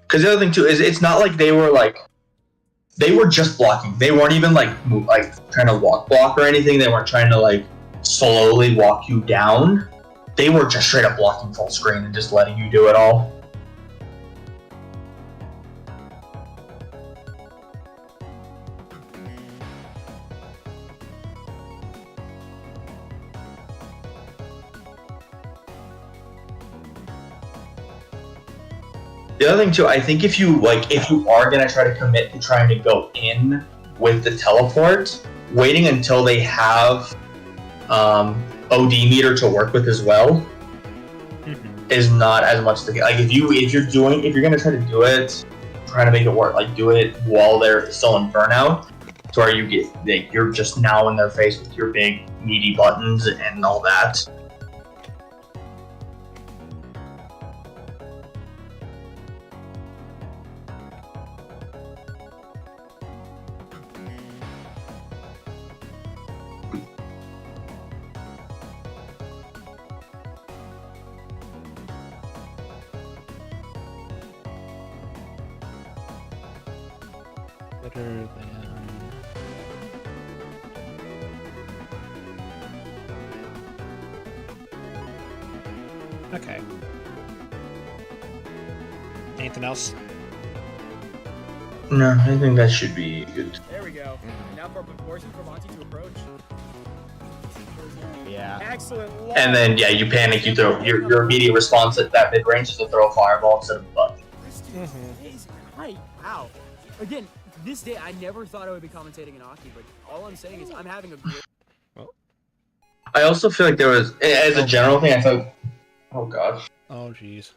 Because the other thing too is it's not like they were just blocking. They weren't even like trying to walk block or anything. They weren't trying to like slowly walk you down. They were just straight up blocking full screen and just letting you do it all. The other thing too, I think if you are gonna try to commit to trying to go in with the teleport, waiting until they have OD meter to work with as well is not as much the like if you're gonna try to do it, try to make it work, like do it while they're still in burnout, to where you get like you're just now in their face with your big meaty buttons and all that. Better than... Okay. Anything else? No, I think that should be good. There we go. And now for forcing Farbanti to approach. Yeah. Excellent. And then yeah, you panic, you throw your immediate response at that mid range is to throw a fireball instead of a button. Right. Wow. Again, this day I never thought I would be commentating in Aki, but all I'm saying is I'm having a great. I also feel like there was, as a general thing, I thought, oh god. Oh jeez.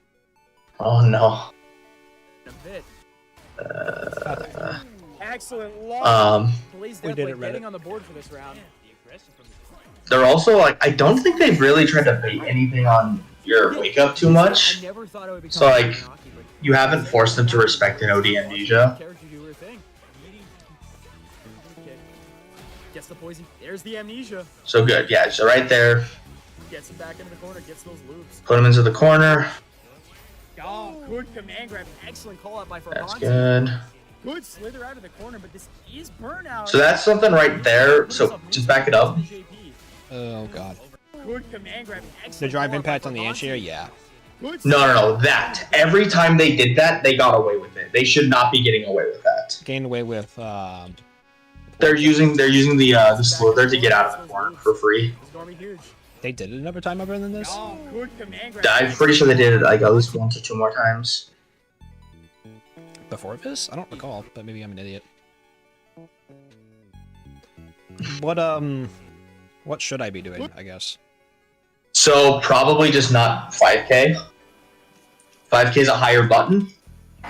Oh no. A bit. Okay. Excellent loss. We did it, getting on the board for this round. They're also like, I don't think they've really tried to bait anything on your wake up too much. I never thought I would be So like, commentating in Aki, but you haven't forced them to respect an OD amnesia. character do her thing. Okay. Gets the poison. There's the amnesia. So good, yeah. So right there, Gets him back into the corner. Gets those loops. put them into the corner. Oh, good command grab. Excellent call out by That's Farbanti. good. Good slither out of the corner, but this is burnout. So that's something right there. So just back it up. Oh god. Good command grab. Excellent The drive call out impact by on the Farbanti. anti-air? Yeah. Good No. That every time they did that, they got away with it. They should not be getting away with that. Gained away with, They're using the slither to get out of the corner for free. Stormy huge. they did it another time other than this? Oh, good command grab. I'm pretty sure they did it like at least 1 to 2 more times. Before this? I don't recall, but maybe I'm an idiot. What should I be doing, I guess? So probably just not 5K. 5K is a higher button.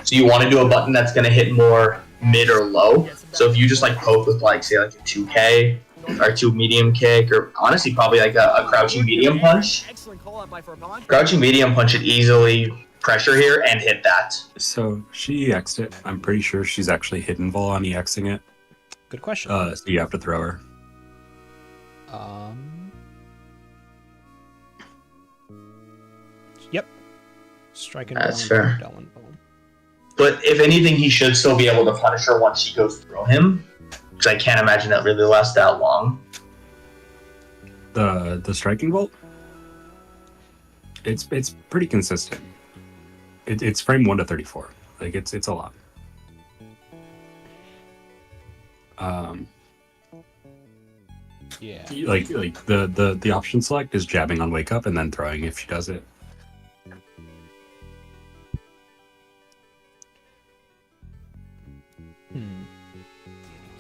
So you want to do a button that's going to hit more mid or low. So if you just like poke with like say like a 2K or 2 medium kick, or honestly probably like a crouching medium punch. Excellent call out by Farbanti. Crouching medium punch should easily pressure here and hit that. So she EX'd it. I'm pretty sure she's actually hidden vol on EXing it. Good question. So you have to throw her. Yep. Striking. That's fair. But if anything, he should still be able to punish her once she goes through him. Because I can't imagine that really lasts that long. The striking bolt? It's pretty consistent. It's frame 1 to 34. Like it's a lot. Yeah. Like the option select is jabbing on wake up and then throwing if she does it.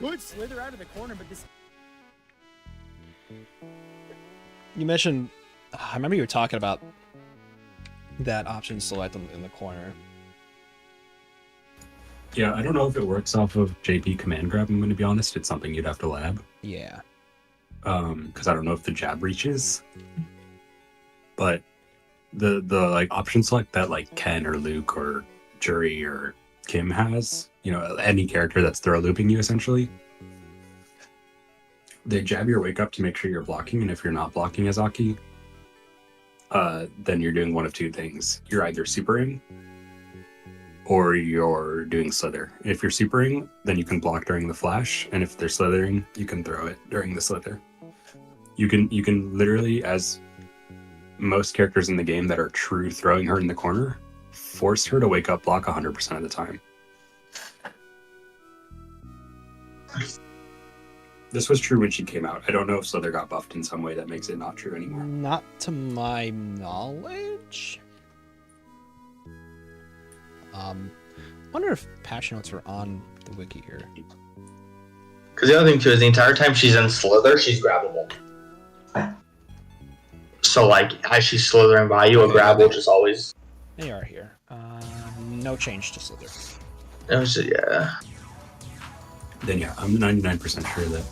Good slither out of the corner, but this. You mentioned, I remember you were talking about that option select in the corner. Yeah, I don't know if it works off of JP command grab. I'm going to be honest. It's something you'd have to lab. Yeah. because I don't know if the jab reaches. But the like option select that like Ken or Luke or Jury or Kim has, you know, any character that's throw looping you essentially. They jab your wake up to make sure you're blocking, and if you're not blocking Azaki, then you're doing one of two things. You're either supering or you're doing slither. If you're supering, then you can block during the flash, and if they're slithering, you can throw it during the slither. You can literally, as most characters in the game that are true throwing her in the corner, force her to wake up block 100% of the time. This was true when she came out. I don't know if Slither got buffed in some way that makes it not true anymore. Not to my knowledge. Wonder if patch notes are on the wiki here. Because the other thing too is the entire time she's in Slither, she's grabbable. So like as she's slithering by you, a grab will just always. They are here. No change to Slither. It was yeah. Then yeah, I'm 99% sure that.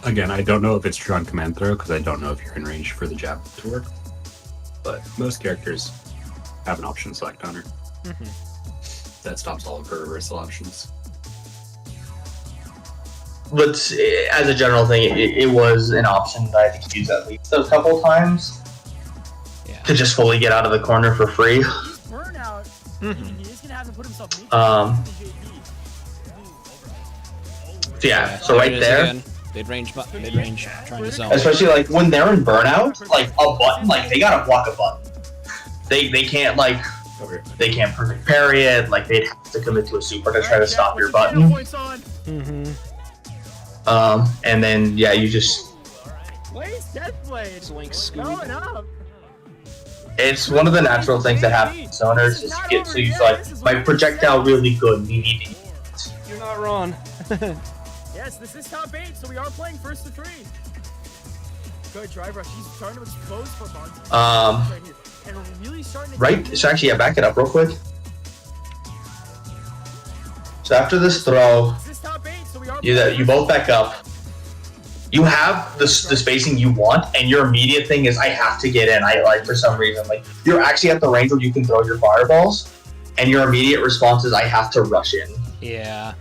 Again, I don't know if it's true on command throw because I don't know if you're in range for the jab to work. But most characters have an option select on her. That stops all of her reversal options. But as a general thing, it was an option that I think used at least a couple times to just fully get out of the corner for free. Burnout. He's gonna have to put himself yeah, so right there. Mid-range, trying to zone. Especially like when they're in burnout, like a button, like they gotta block a button. They can't like they can't perfect parry it. Like they'd have to commit to a super to try to stop your button. And then yeah, you just. Blaze Deathblade. Going up. It's one of the natural things that happen in zoners is you get so you like my projectile really good. You need to. You're not wrong. Yes, this is top 8, so we are playing first to 3. Good drive rush. He's starting to expose Farbanti. Right here. And really starting to right. So actually, yeah, back it up real quick. So after this throw, you both back up. You have the spacing you want, and your immediate thing is I have to get in. I like for some reason like you're actually at the range where you can throw your fireballs, and your immediate response is I have to rush in. Yeah.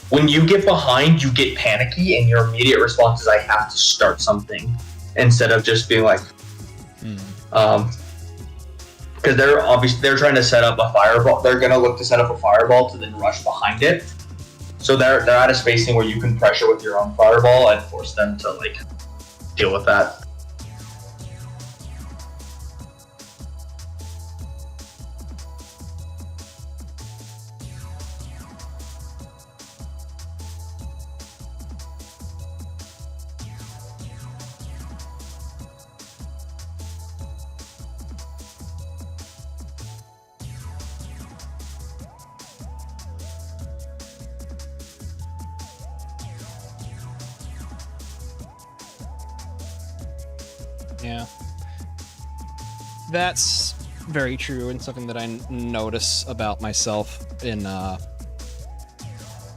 When you get behind, you get panicky, and your immediate response is I have to start something instead of just being like, because they're trying to set up a fireball. They're gonna look to set up a fireball to then rush behind it. So they're at a spacing where you can pressure with your own fireball and force them to like deal with that. Yeah. That's very true and something that I notice about myself in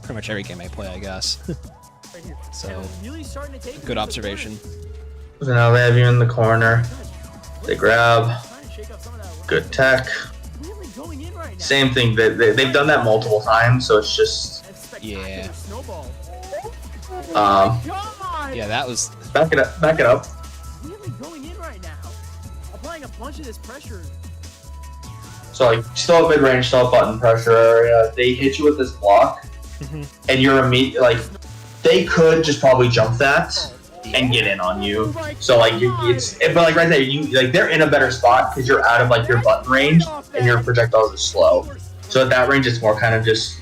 pretty much every game I play, I guess. So, good observation. So now they have you in the corner. They grab. Good tech. Same thing. They've done that multiple times, so it's just. Yeah. Yeah, that was. Back it up. Back it up. Really going in right now. Applying a bunch of this pressure. So like still at mid range, still button pressure area. They hit you with this block, and you're immediate. Like they could just probably jump that and get in on you. So like but like right there, you like they're in a better spot because you're out of like your button range and your projectiles are slow. So at that range, it's more kind of just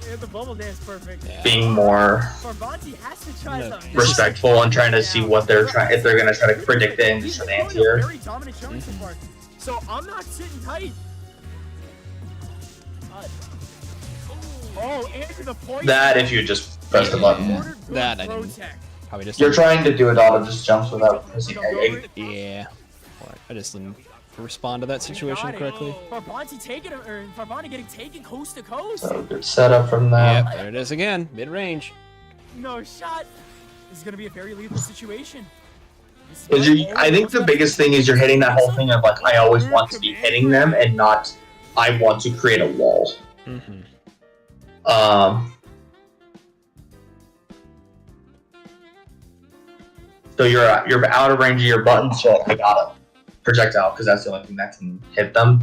being more respectful and trying to see what they're trying, if they're gonna try to predict it and just try to anti-air. So I'm not sitting tight. Oh, and to the point. That if you just press the button. That I didn't. Probably just. You're trying to do it all, it just jumps without pressing A. Yeah. I just didn't respond to that situation correctly. Farbanti getting taken coast to coast. So good setup from that. Yep, there it is again, mid-range. No shot. This is gonna be a very lethal situation. I think the biggest thing is you're hitting that whole thing of like I always want to be hitting them and not I want to create a wall. Mm-hmm. So you're out of range of your button, so I got a projectile because that's the only thing that can hit them.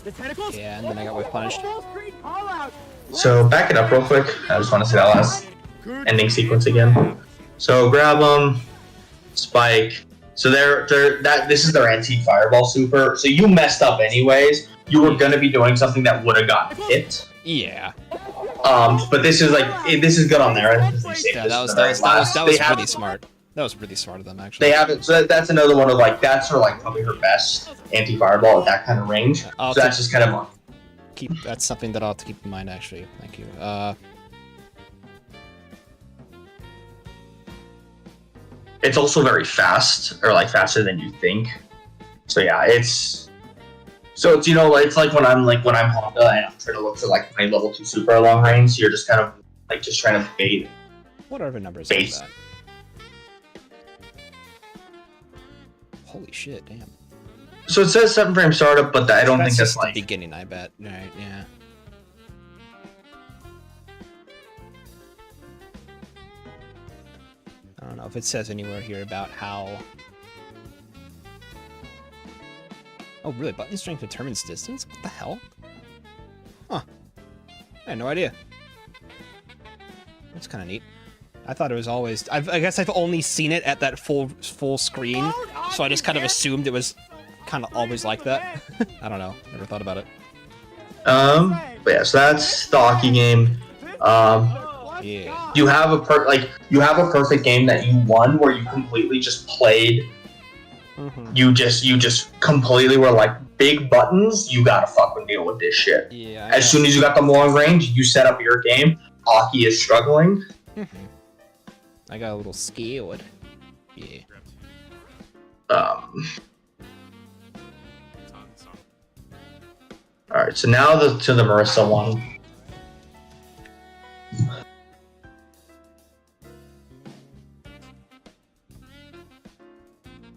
The tentacles. Yeah, and then I got whiff punished. So back it up real quick. I just want to see that last ending sequence again. So grab them, spike. So this is their anti-fireball super. So you messed up anyways. You were gonna be doing something that would have gotten hit. Yeah. But this is this is good on there. Yeah, that was pretty smart. That was really smart of them, actually. They haven't. So that's another one of like that's her like probably her best anti-fireball at that kind of range. So that's just kind of that's something that I'll have to keep in mind, actually. Thank you. It's also very fast, or like faster than you think. So yeah, it's you know it's like when I'm Honda and I'm trying to look for like my level 2 super long range. So you're just kind of like just trying to bait. Whatever numbers bait. is that? Holy shit! Damn. So it says 7 frame startup, but I don't think that's the like beginning. I bet. Right? Yeah. I don't know if it says anywhere here about how. Oh, really? Button strength determines distance? What the hell? Huh. I had no idea. That's kind of neat. I thought it was always. I guess I've only seen it at that full screen, so I just kind of assumed it was kind of always like that. I don't know. Never thought about it. But yeah, so that's the hockey game. Yeah. You have a perfect game that you won where you completely just played. Mm-hmm. You just completely were like big buttons. You gotta fucking deal with this shit. Yeah. As soon as you got the long range, you set up your game. Hockey is struggling. Mm-hmm. I got a little scared. Yeah. All right. So now to the Marissa one.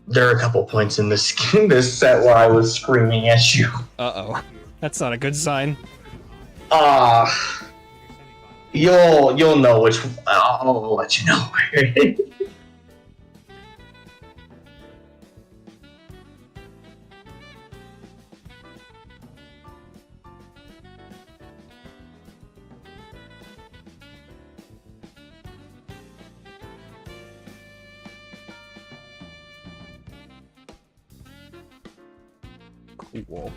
There are a couple points in this set where I was screaming at you. Uh-oh. That's not a good sign. You'll know which. I'll let you know. Cool.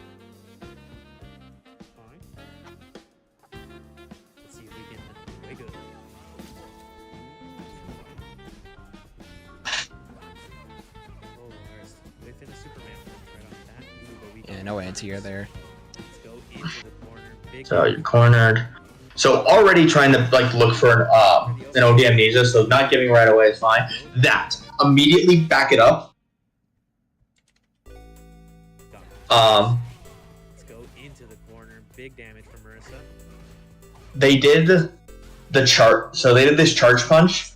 Let's see if we can wake up. Oh, there's within a Superman right on that. Ooh, but we Yeah, no anti-air there. Let's go into the corner. Big So you're cornered. So already trying to like look for an OD amnesia. So not giving right away is fine. That immediately back it up. Let's go into the corner. Big damage from Marissa. They did the chart. So they did this charge punch.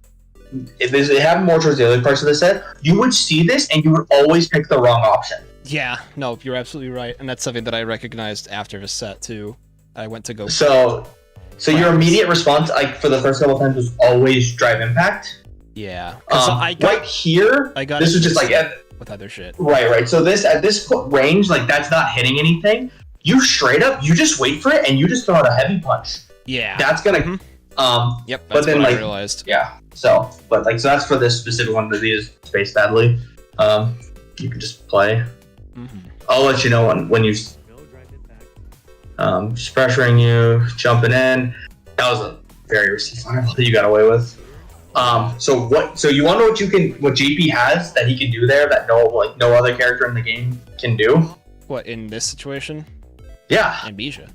If it happened more towards the other parts of the set, you would see this and you would always pick the wrong option. Yeah, no, you're absolutely right, and that's something that I recognized after the set too. I went to go. So your immediate response, like for the first couple of times, was always drive impact. Yeah. Right here, I got this was just like with other shit. Right. So at this range, like that's not hitting anything. You straight up, you just wait for it and you just throw out a heavy punch. Yeah. That's gonna. Yep. But That's then what I like realized. yeah. So that's for this specific one that these space badly. You can just play. Mm-hmm. I'll let you know when you. No drive impact. Just pressuring you, jumping in. That was a very risky fireball that you got away with. So you want to know what JP has that he can do there that no other character in the game can do? What, in this situation? Yeah. Amnesia.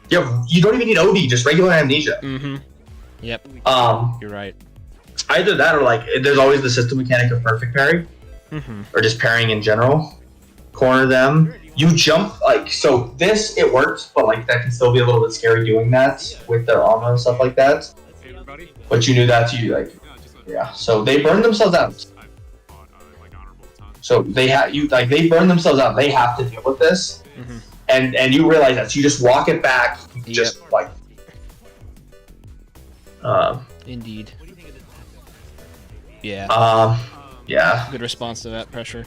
Yeah, you don't even need OD, just regular amnesia. Mm-hmm. Yep. You're right. Either that or like there's always the system mechanic of perfect parry. Mm-hmm. Or just parrying in general. Corner them. You jump like so this it works, but like that can still be a little bit scary doing that with their armor and stuff like that. But you knew that yeah. So they burn themselves out. So they burn themselves out. They have to deal with this. Mm-hmm. And you realize that. So you just walk it back, you just like Indeed. Yeah. Yeah. Good response to that pressure.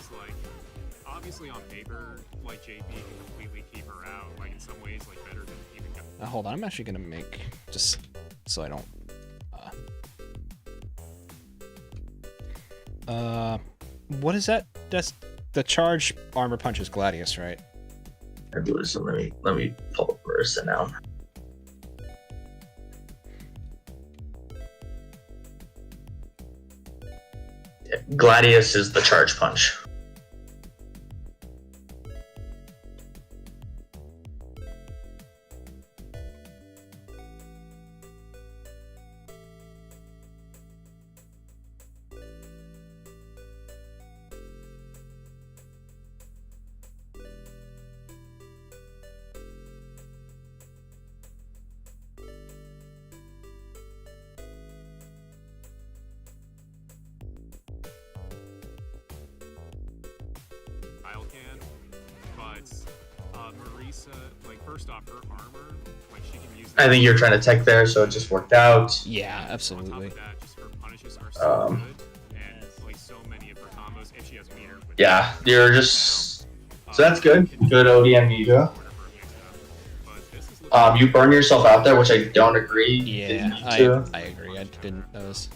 Obviously on paper, like JP can completely keep her out, like in some ways, like better than even. Hold on, I'm actually gonna make just so I don't. What is that? That's the charge armor punch is Gladius, right? So let me pull up Marissa now. Yeah, Gladius is the charge punch. Marisa, like first off, her armor, like she can use. I think you're trying to tech there, so it just worked out. Yeah, absolutely. On top of that, just her punishes are so good, and like so many of her combos, if she has meter. Yeah, you're just so that's good. Good OD amnesia. You burn yourself out there, which I don't agree. Yeah, I agree. I didn't notice.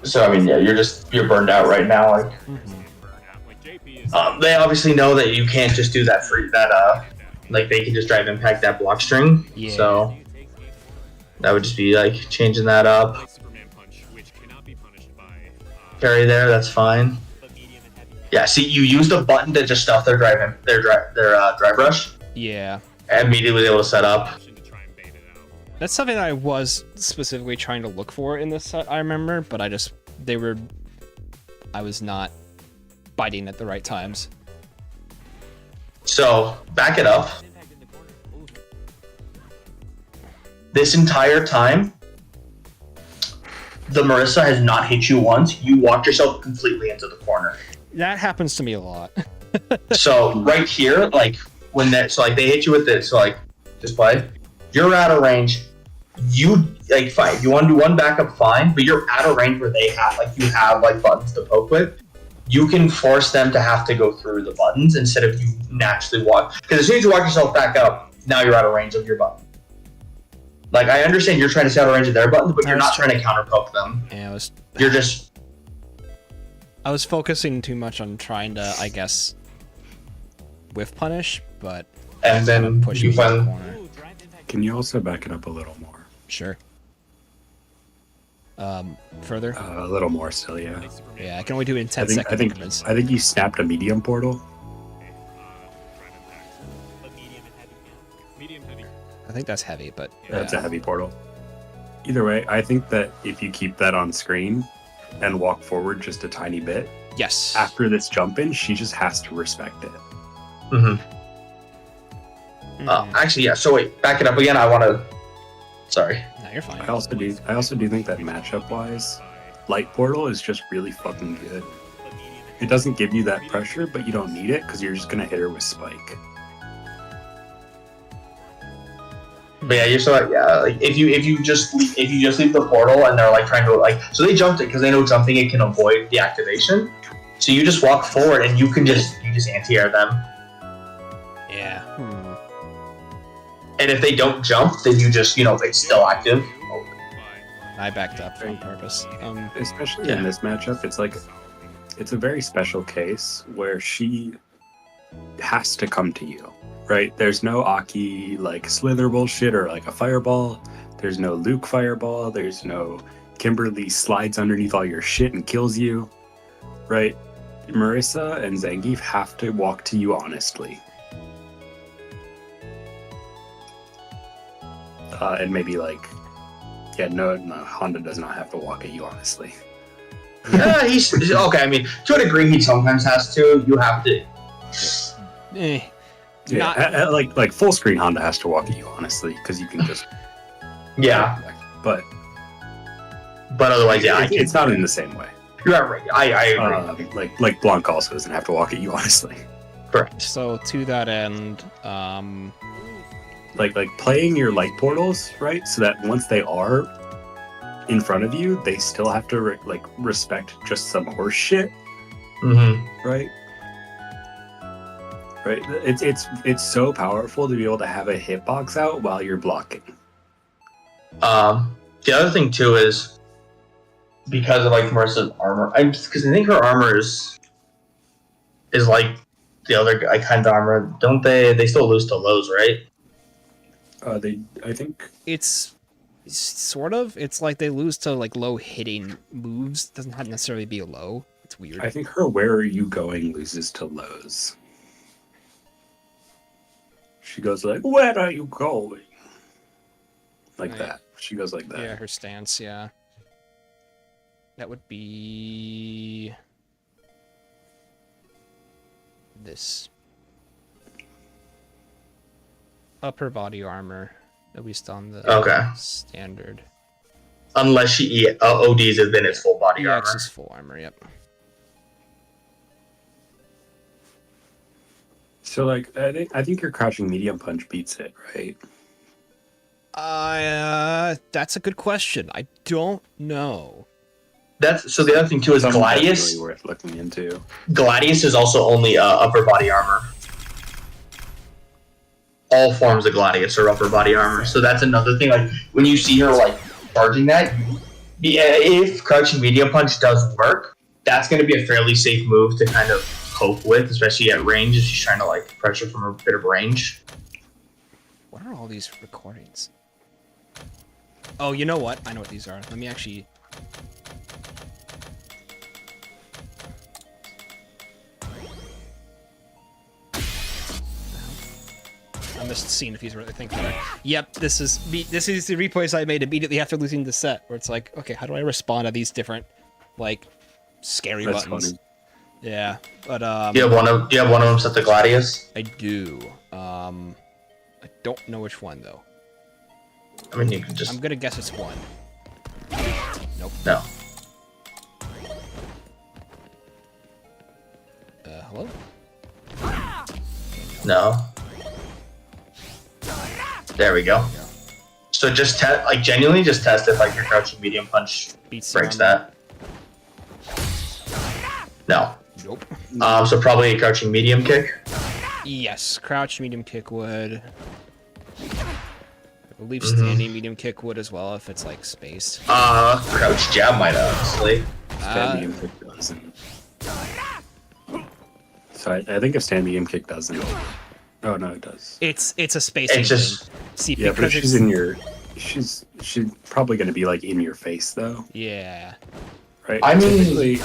So I mean, yeah, you're burned out right now. Like, they obviously know that you can't just do that like they can just drive impact that block string. Yeah. So that would just be like changing that up. Carry there, that's fine. Yeah, see, you used a button to just stuff their drive rush. Yeah. And immediately able to set up. That's something I was specifically trying to look for in this set, I remember, but I was not biting at the right times. So, back it up. This entire time, the Marissa has not hit you once. You walked yourself completely into the corner. That happens to me a lot. So, right here, like, they hit you with this, so, like, just play. You're out of range. Fine. You want to do one backup, fine, but you're out of range where they have, you have, buttons to poke with. You can force them to have to go through the buttons instead of you naturally walk. Because as soon as you walk yourself back up, now you're out of range of your button. Like, I understand you're trying to stay out of range of their buttons, but you're not trying to counter poke them. Yeah, I was focusing too much on trying to, I guess, whiff punish, but and then pushing the corner. Can you also back it up a little more? Sure. Further? A little more still, yeah. Yeah, I can only do it in 10 second increments. I think you snapped a medium portal. I think that's heavy, but yeah. That's a heavy portal. Either way, I think that if you keep that on screen and walk forward just a tiny bit, yes. After this jump in, she just has to respect it. Actually, yeah. So wait, back it up again. I want to. Sorry. No, you're fine. I also do think that matchup wise, Light Portal is just really fucking good. It doesn't give you that pressure, but you don't need it because you're just gonna hit her with Spike. But yeah, if you just leave the portal and they're trying to so they jumped it because they know jumping it can avoid the activation. So you just walk forward and you just anti-air them. Yeah. And if they don't jump, then you just it's still active. I backed up on purpose. Especially in this matchup, it's a very special case where she has to come to you. Right, there's no Aki Slither bullshit or a fireball. There's no Luke fireball. There's no Kimberly slides underneath all your shit and kills you, right? Marissa and Zangief have to walk to you honestly. And maybe like, yeah, no, Honda does not have to walk at you honestly. Yeah, he's okay. I mean, to a degree, he sometimes has to. You have to. Yeah, like full screen Honda has to walk at you honestly because you can just. Yeah, but otherwise, yeah, it's not in the same way. You're right. I agree. Like Blanc also doesn't have to walk at you honestly. Correct. So to that end, like playing your light portals, right? So that once they are in front of you, they still have to respect just some horse shit, right? Right. It's so powerful to be able to have a hitbox out while you're blocking. The other thing too is because of like Marissa's armor, because I think her armor is like the other kind of armor. Don't they? They still lose to lows, right? I think it's sort of. It's like they lose to like low hitting moves. Doesn't have to necessarily be a low. It's weird. I think her "Where are you going?" loses to lows. She goes like, "Where are you going?" Like right. that. She goes like that. Yeah, her stance. Yeah, that would be this upper body armor, at least on the standard. Unless she ODs it, then it's full body armor. EX is full armor. Yep. So like, I think your crouching medium punch beats it, right? That's a good question. I don't know. So the other thing too is Gladius. Really worth looking into. Gladius is also only upper body armor. All forms of Gladius are upper body armor. So that's another thing. Like when you see her like charging that, if crouching medium punch does work, that's going to be a fairly safe move to kind of cope with, especially at range if she's trying to like pressure from a bit of range. What are all these recordings? Oh, you know what? I know what these are. Let me actually... I'm just seeing if he's really thinking about it. Yep, this is the replays I made immediately after losing the set, where it's like, okay, how do I respond to these different, like, scary buttons? Funny. Yeah, but Do you have one of them set to Gladius? I do. I don't know which one though. I mean, you can just. I'm gonna guess it's one. Nope. No. Hello? No. There we go. So just test, like genuinely, just test if like your crouching medium punch breaks that. No. Nope. So probably a crouching medium kick. Yes, crouch medium kick would. I believe standing medium kick would as well if it's like spaced. Crouch jab might honestly. Stand medium kick doesn't. So I think if stand medium kick doesn't. Oh no, it does. It's a spacing It's just thing. See, yeah, but if she's in your, she's probably gonna be like in your face though. Yeah. Right. I mean,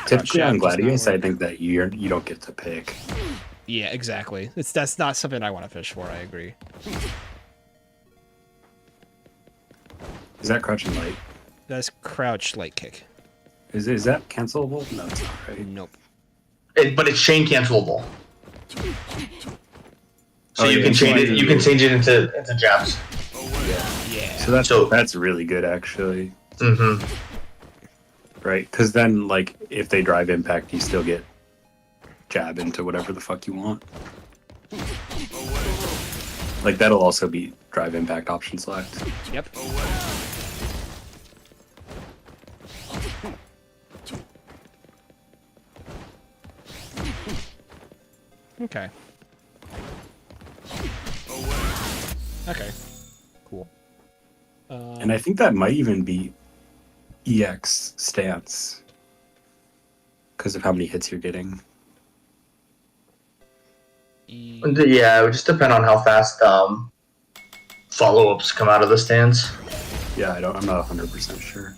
typically on Gladius, I think that you don't get to pick. Yeah, exactly. That's not something I want to fish for. I agree. Is that crouching light? That's crouch light kick. Is that cancelable? No, it's not. Right. Nope. But it's chain cancelable. So you yeah, can change it. You can change it into jabs. Yeah. So that's really good actually. Mm-hmm. Right, because then like if they drive impact, you still get jab into whatever the fuck you want. Like that'll also be drive impact option select. Yep. Okay. Okay. Cool. And I think that might even be EX stance because of how many hits you're getting. Yeah, it would just depend on how fast follow-ups come out of the stands. Yeah, I'm not 100% sure.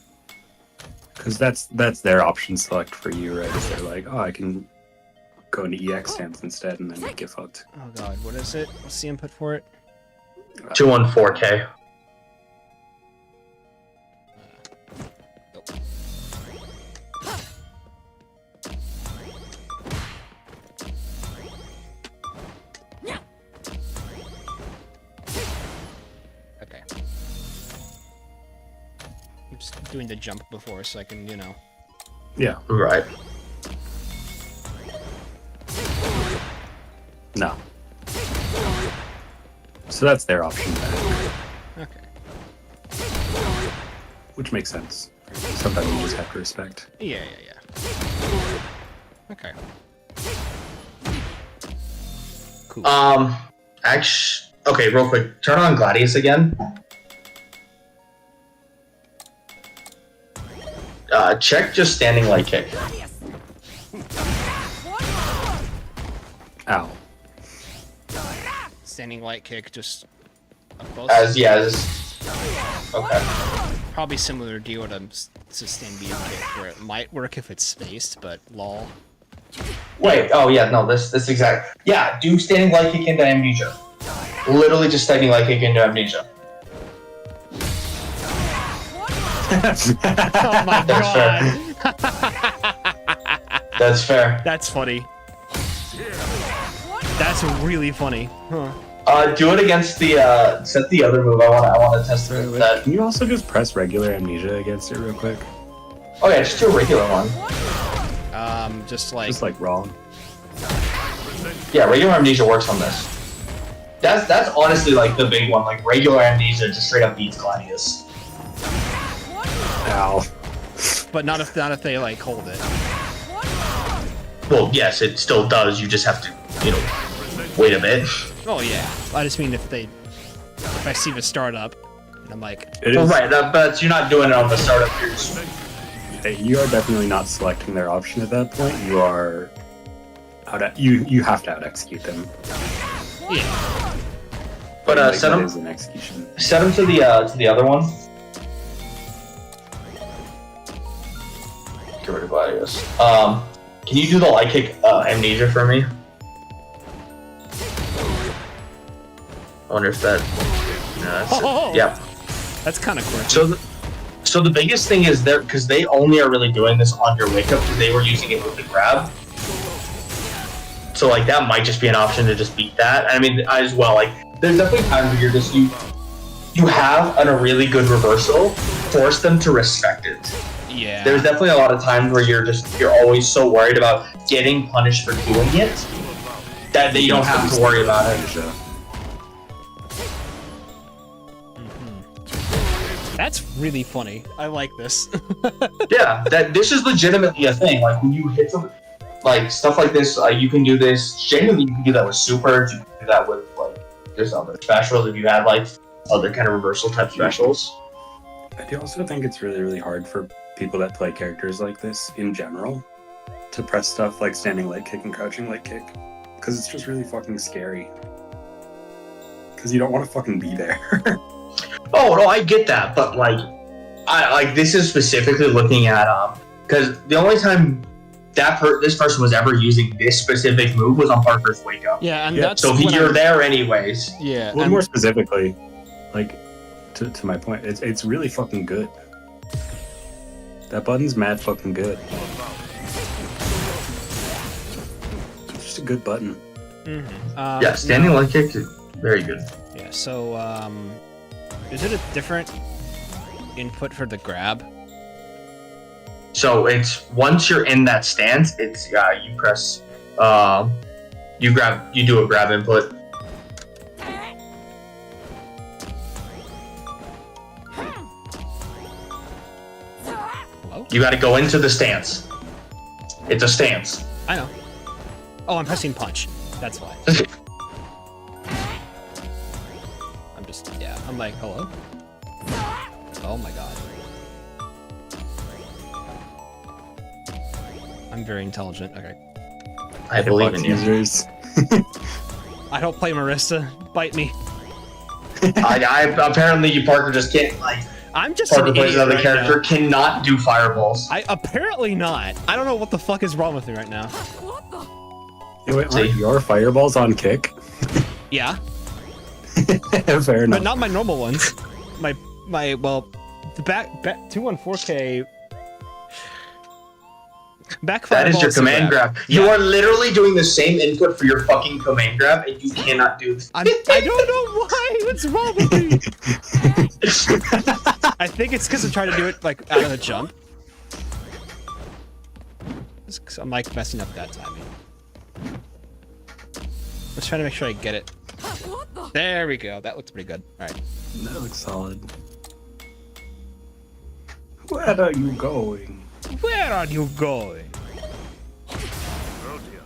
Because that's their option select for you, right? Is they're like, oh, I can go into EX stance instead, and then you get fucked. Oh god, what is it? What's the input for it? 214K. Nope. Okay. I'm just doing the jump before so I can, you know. Yeah. Right. No. So that's their option back, Okay. which makes sense. Sometimes you just have to respect. Yeah. Okay. Cool. Actually, okay, real quick. Turn on Gladius again. Check just standing light kick. Ow. Standing light kick, just up close. Okay. Probably similar deal to sustain beam kick, where it might work if it's spaced, but lol. Wait. Oh yeah. No. This exact. Yeah. Do standing light kick into amnesia. Literally just standing light kick into amnesia. Oh my That's god! That's fair. That's funny. That's really funny. Huh. Do it against the set the other move. I want to test that. Can you also just press regular amnesia against it real quick? Oh yeah, just do a regular one. Just like wrong. Yeah, regular amnesia works on this. That's honestly like the big one. Like regular amnesia just straight up beats Gladius. Ow. but not if they like hold it. Well, yes, it still does. You just have to, you know, wait a bit. Oh yeah. I just mean if I see the startup, and I'm like, Well, right, but you're not doing it on the startup. You are definitely not selecting their option at that point. You are you have to out execute them. yeah. But Like, set that them is an execution. set them to the other one. Get rid of Gladius. Can you do the light kick amnesia for me? I wonder if that. No, that's Oh! yeah. That's kind of cool. So the biggest thing is there because they only are really doing this on your wake up because they were using it with the grab. So like that might just be an option to just beat that. I mean, as well, like there's definitely times where you're just you have a really good reversal, force them to respect it. Yeah. There's definitely a lot of times where you're always so worried about getting punished for doing it that they don't have to worry about it. That's really funny. I like this. Yeah, this is legitimately a thing. Like when you hit them, like stuff like this, you can do this. Genuinely, you can do that with supers. You can do that with like there's other specials if you have like other kind of reversal type specials. I do also think it's really, really hard for people that play characters like this in general to press stuff like standing leg kick and crouching leg kick because it's just really fucking scary. Because you don't want to fucking be there. Oh no, I get that, but like, I like this is specifically looking at because the only time this person was ever using this specific move was on Parker's wake up. Yeah, and Yeah, that's So when you're there anyways. Yeah. Well, and- more specifically, like to my point, it's really fucking good. That button's mad fucking good. It's just a good button. Yeah, standing leg kick is very good. Yeah. So, is it a different input for the grab? So it's once you're in that stance, it's you press you do a grab input. Hello? You got to go into the stance. It's a stance. I know. Oh, I'm pressing punch. That's why. I'm like, hello? Oh my god. I'm very intelligent. Okay. I believe in you. Users. I don't play Marissa. Bite me. I apparently you Parker just can't like I'm just Parker an plays idiot another right character now. cannot do fireballs. Apparently not. I don't know what the fuck is wrong with me right now. Wait, See? aren't your fireballs on kick? Yeah, Fair enough. but not my normal ones. Well, the back 214K. Back That is your fireballs to command grab. You Yeah. are literally doing the same input for your fucking command grab, and you cannot do this. I don't know why. What's wrong with me? I think it's because I'm trying to do it like out of the jump. I'm like messing up that timing. Let's try to make sure I get it. There we go. That looks pretty good. All right. That looks solid. Where are you going? Where are you going? Oh dear.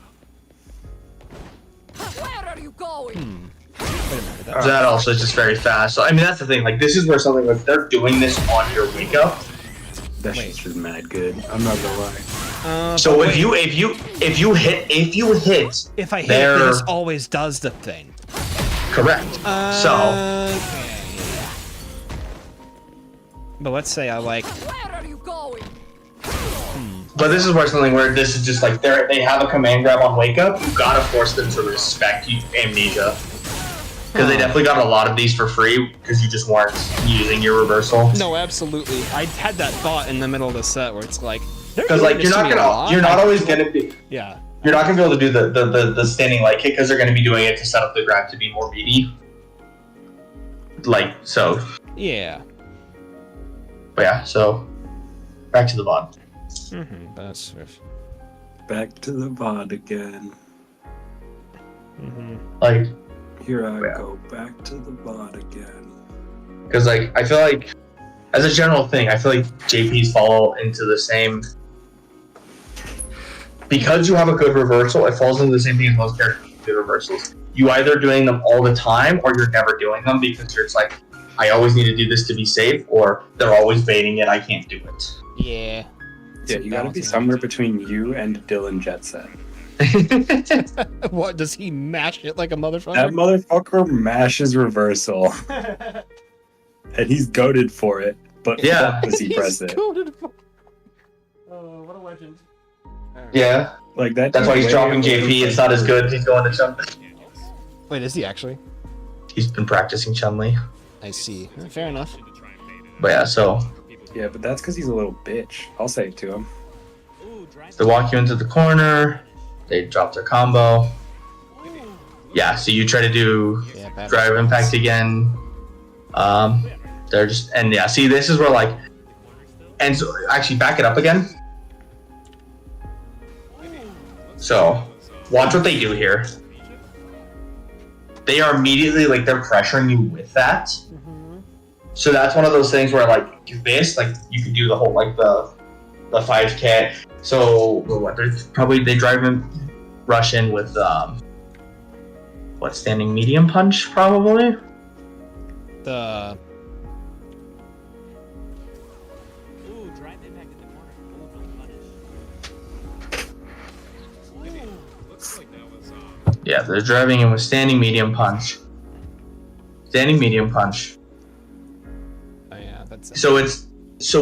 Where are you going? Wait a minute. That, That also is just very fast. So, I mean, that's the thing. Like, this is where something like they're doing this on your wake up. That shit's just mad good. I'm not gonna lie. So but if wait, you hit, if I hit, there- then this always does the thing. correct. So Okay. But let's say I like. Where are you going? but this is where something where this is just like they have a command grab on wake up. You gotta force them to respect amnesia. Because they definitely got a lot of these for free because you just weren't using your reversal. No, absolutely. I had that thought in the middle of the set where it's like, Because like you're not always gonna be Yeah. you're not gonna be able to do the standing light kick because they're gonna be doing it to set up the grab to be more meaty. Like so, Yeah. but yeah. So back to the VOD. Mm-hmm. That's sort of. Back to the VOD again. Mm-hmm. Like Here I Yeah. go, back to the VOD again. because like I feel like as a general thing, I feel like JPs fall into the same. Because you have a good reversal, it falls into the same thing as most characters with good reversals. You either doing them all the time or you're never doing them because you're just like, I always need to do this to be safe, or they're always baiting it, I can't do it. Yeah. Yeah, you gotta be somewhere between you and Dylan Jetset. What, does he mash it like a That motherfucker? motherfucker mashes reversal. And he's goated for it, but Yeah. fuck does he press it? Oh, what a legend. Yeah, Like that. that's why he's way dropping over JP. It's not as good. He's going to Chun. Wait, is he actually? He's been practicing Chun-Li. I see. Fair enough. But yeah, so Yeah, but that's because he's a little bitch. I'll say it to him. they walk you into the corner. They drop their combo. Yeah, so you try to do Yeah, bad. drive impact again. They're just and yeah. See, this is where like, and so actually back it up again. So watch what they do here. They are immediately like they're pressuring you with that. So that's one of those things where like this, like you could do the whole like the 5K. So what? They drive in, rush in with what standing medium punch probably. The Ooh, drive impact in the corner. Ooh, don't punish. Looks like that was Yeah, they're driving in with standing medium punch. Standing medium punch. oh yeah, that's So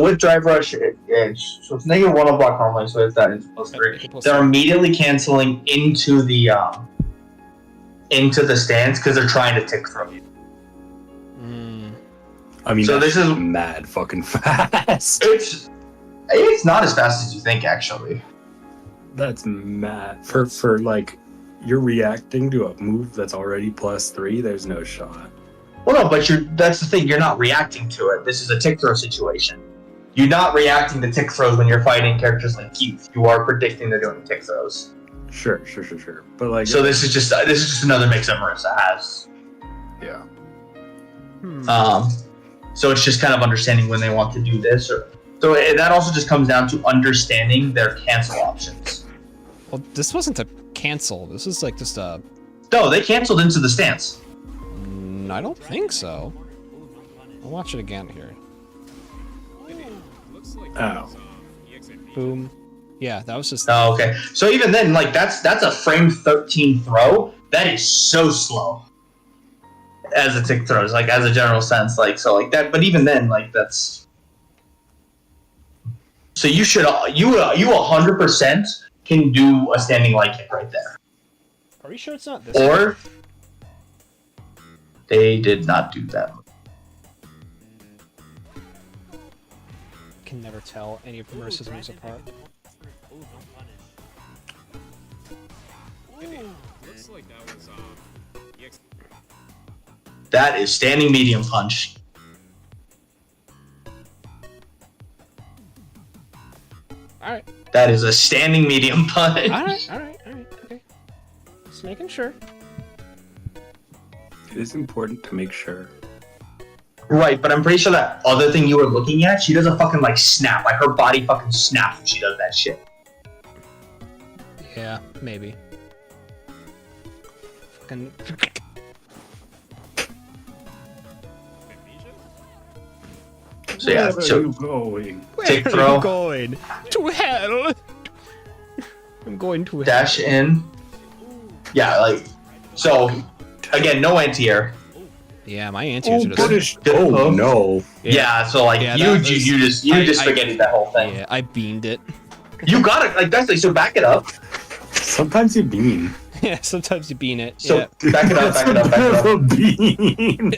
with drive rush, it's negative one on block normally, so it's that into +3. Okay, +3. They're immediately canceling into the stance because they're trying to tick throw you. I mean, So this this is is- mad fucking fast. It's not as fast as you think actually. That's mad. For like, you're reacting to a move that's already +3. There's no shot. Well, no, but that's the thing. You're not reacting to it. This is a tick throw situation. You're not reacting to tick throws when you're fighting characters like Keith. You are predicting they're doing tick throws. Sure. But like, So this is just another mix-up Marissa has. yeah. So it's just kind of understanding when they want to do this, so that also just comes down to understanding their cancel options. Well, this wasn't a cancel. This is like just a. No, they canceled into the stance. I don't think so. I'll watch it again here. looks like Oh. Boom. Yeah, that was just. Oh, okay. So even then, like that's a frame 13 throw. That is so slow. as a tick throws, like as a general sense, like so like that. But even then, like that's so you 100% can do a standing light kick right there. Are you sure it's not this? Or they did not do that. Can never tell any of Marissa's moves apart. Looks like that was EX. That is standing medium punch. Alright. That is a standing medium punch. Alright, okay. Just making sure. It is important to make sure. Right, but I'm pretty sure that other thing you were looking at, she does a fucking like snap. Like her body fucking snaps when she does that shit. Yeah, maybe. Fucking. So yeah, Where so are you going? tick Where throw. are you going? To hell! I'm going to hell. Dash in. Yeah, like so. Again, no anti-air. Yeah, my anti-airs are just... British. Good Oh hook. no. Yeah, so like Yeah, you that was- just I spaghettied that whole thing. Yeah, I beamed it. You got it. Like that's like so. Back it up. Sometimes you bean. Yeah, sometimes you bean it. So Yeah. back it up. Back it up. Back it up. A bean.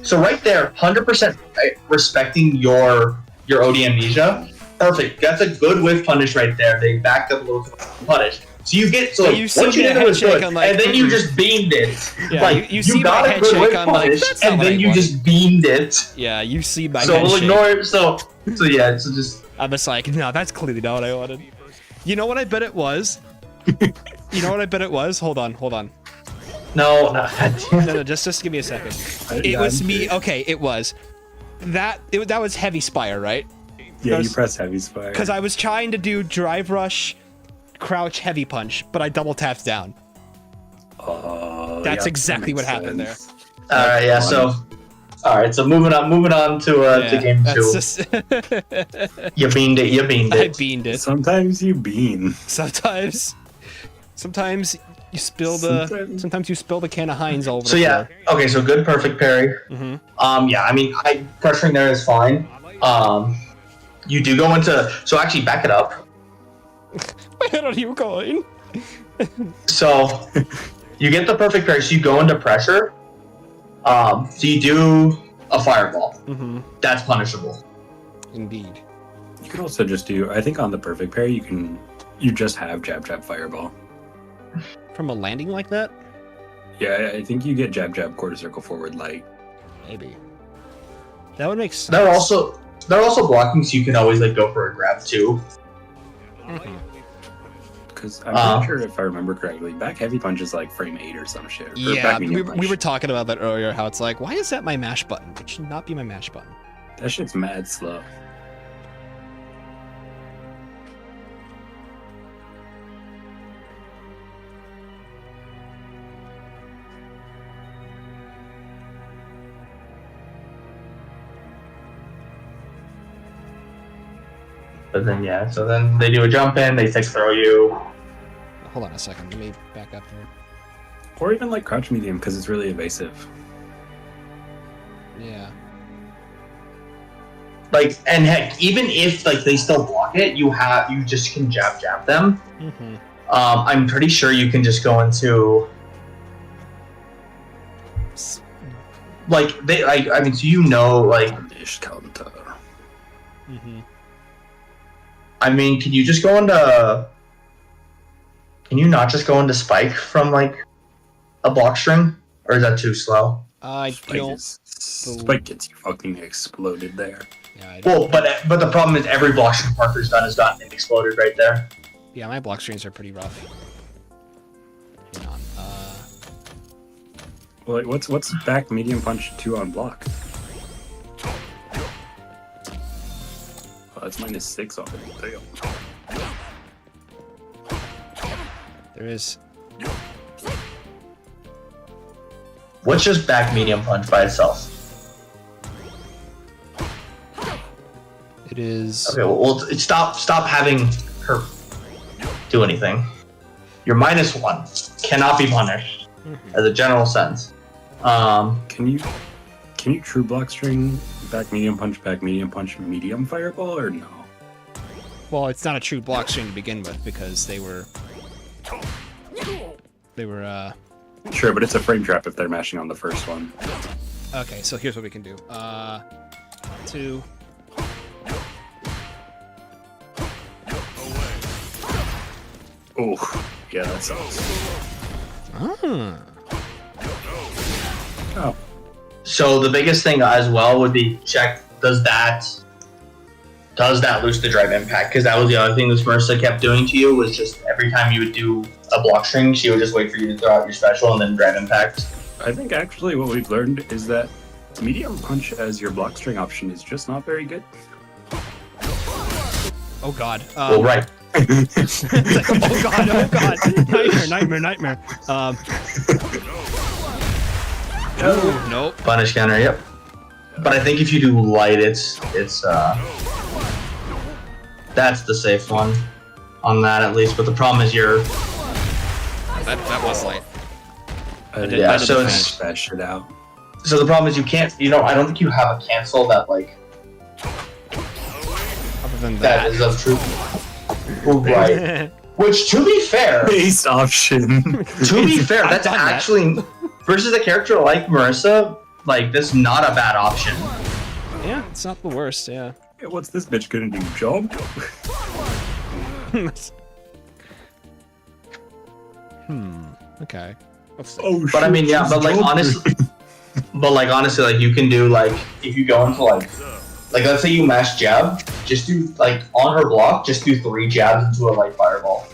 So right there, 100% respecting your OD amnesia. Perfect. That's a good whiff punish right there. They backed up a little punish. So you get So you see what you me did was head shake, good, I'm like, and then you just beamed it. Yeah, like you see got my a head good shake, whiff I'm like, punish, that's not and what then I you wanted. just beamed it. Yeah, you see my So head we'll shake. ignore. So yeah. So just I'm just like, no, that's clearly not what I wanted. You know what I bet it was? You know what I bet it was? Hold on. no. No, just give me a second. It was me. Okay, it was. That was heavy spire, right? Yeah, you press heavy spire. Because I was trying to do drive rush, crouch, heavy punch, but I double tapped down. That's yeah, exactly that what happened there. makes sense. All right. Yeah. So. All right. So moving on to game that's 2. just You beamed it. I beamed it. Sometimes you bean. Sometimes you spill sometimes you spill the can of Heinz all over So the yeah, floor. okay, so good perfect parry. Yeah, I mean, pressuring there is fine. You do go into, so actually back it up. Where are you going? So you get the perfect parry, so you go into pressure. So you do a fireball. That's punishable. Indeed. You can also just do, I think on the perfect parry, you just have jab fireball. From a landing like that? Yeah, I think you get jab quarter circle forward light. Maybe. That would make sense. They're also blocking, so you can always like go for a grab too. Because I'm pretty sure if I remember correctly, back heavy punch is like frame 8 or some shit. Or Yeah, back medium punch. we were talking about that earlier, how it's like, why is that my mash button? It should not be my mash button. That shit's mad slow. But then yeah, so then they do a jump in, they tick throw you. Hold on a second, let me back up here. Or even like crouch medium because it's really evasive. Yeah. Like, and heck, even if like they still block it, you just can jab them. I'm pretty sure you can just go into like I mean, so like Punish counter. I mean, can you just go into? Can you not just go into spike from like a block string, or is that too slow? I don't. Spike gets you fucking exploded there. Yeah, I Well, don't. but the problem is every block string Parker's done has gotten exploded right there. Yeah, my block strings are pretty rough. Hang on. Well, like, what's back medium punch 2 on block? Oh, that's -6 already. Damn. There is. What's just back medium punch by itself? It is. Okay, well stop having her do anything. You're -1. Cannot be punished. as a general sense. Can you true block string back medium punch, medium fireball, or no? Well, it's not a true block string to begin with because they were. Sure, but it's a frame trap if they're mashing on the first one. Okay, so here's what we can do. 2. Oh, yeah, that sucks. Ah. Oh. So the biggest thing as well would be check, does that lose the drive impact? Because that was the other thing this Marissa kept doing to you, was just every time you would do a block string, she would just wait for you to throw out your special and then drive impact. I think actually what we've learned is that medium punch as your block string option is just not very good. Oh god. Well, right. Oh god. Nightmare. Nope. Punish counter, yep. But I think if you do light, it's that's the safe one on that at least. But the problem is That was light. Yeah, so it's that shit out. So the problem is you can't. I don't think you have a cancel that like. Other than that is of truth. Right. Which, to be fair, base option. To be fair, that's actually versus a character like Marissa. Like, that's not a bad option. Yeah, it's not the worst. Yeah. Hey, what's this bitch gonna do? Jump? Okay. Oh, but I mean, yeah, but like honestly, like you can do like if you go into like let's say you mash jab, just do like on her block, just do 3 jabs into a light fireball.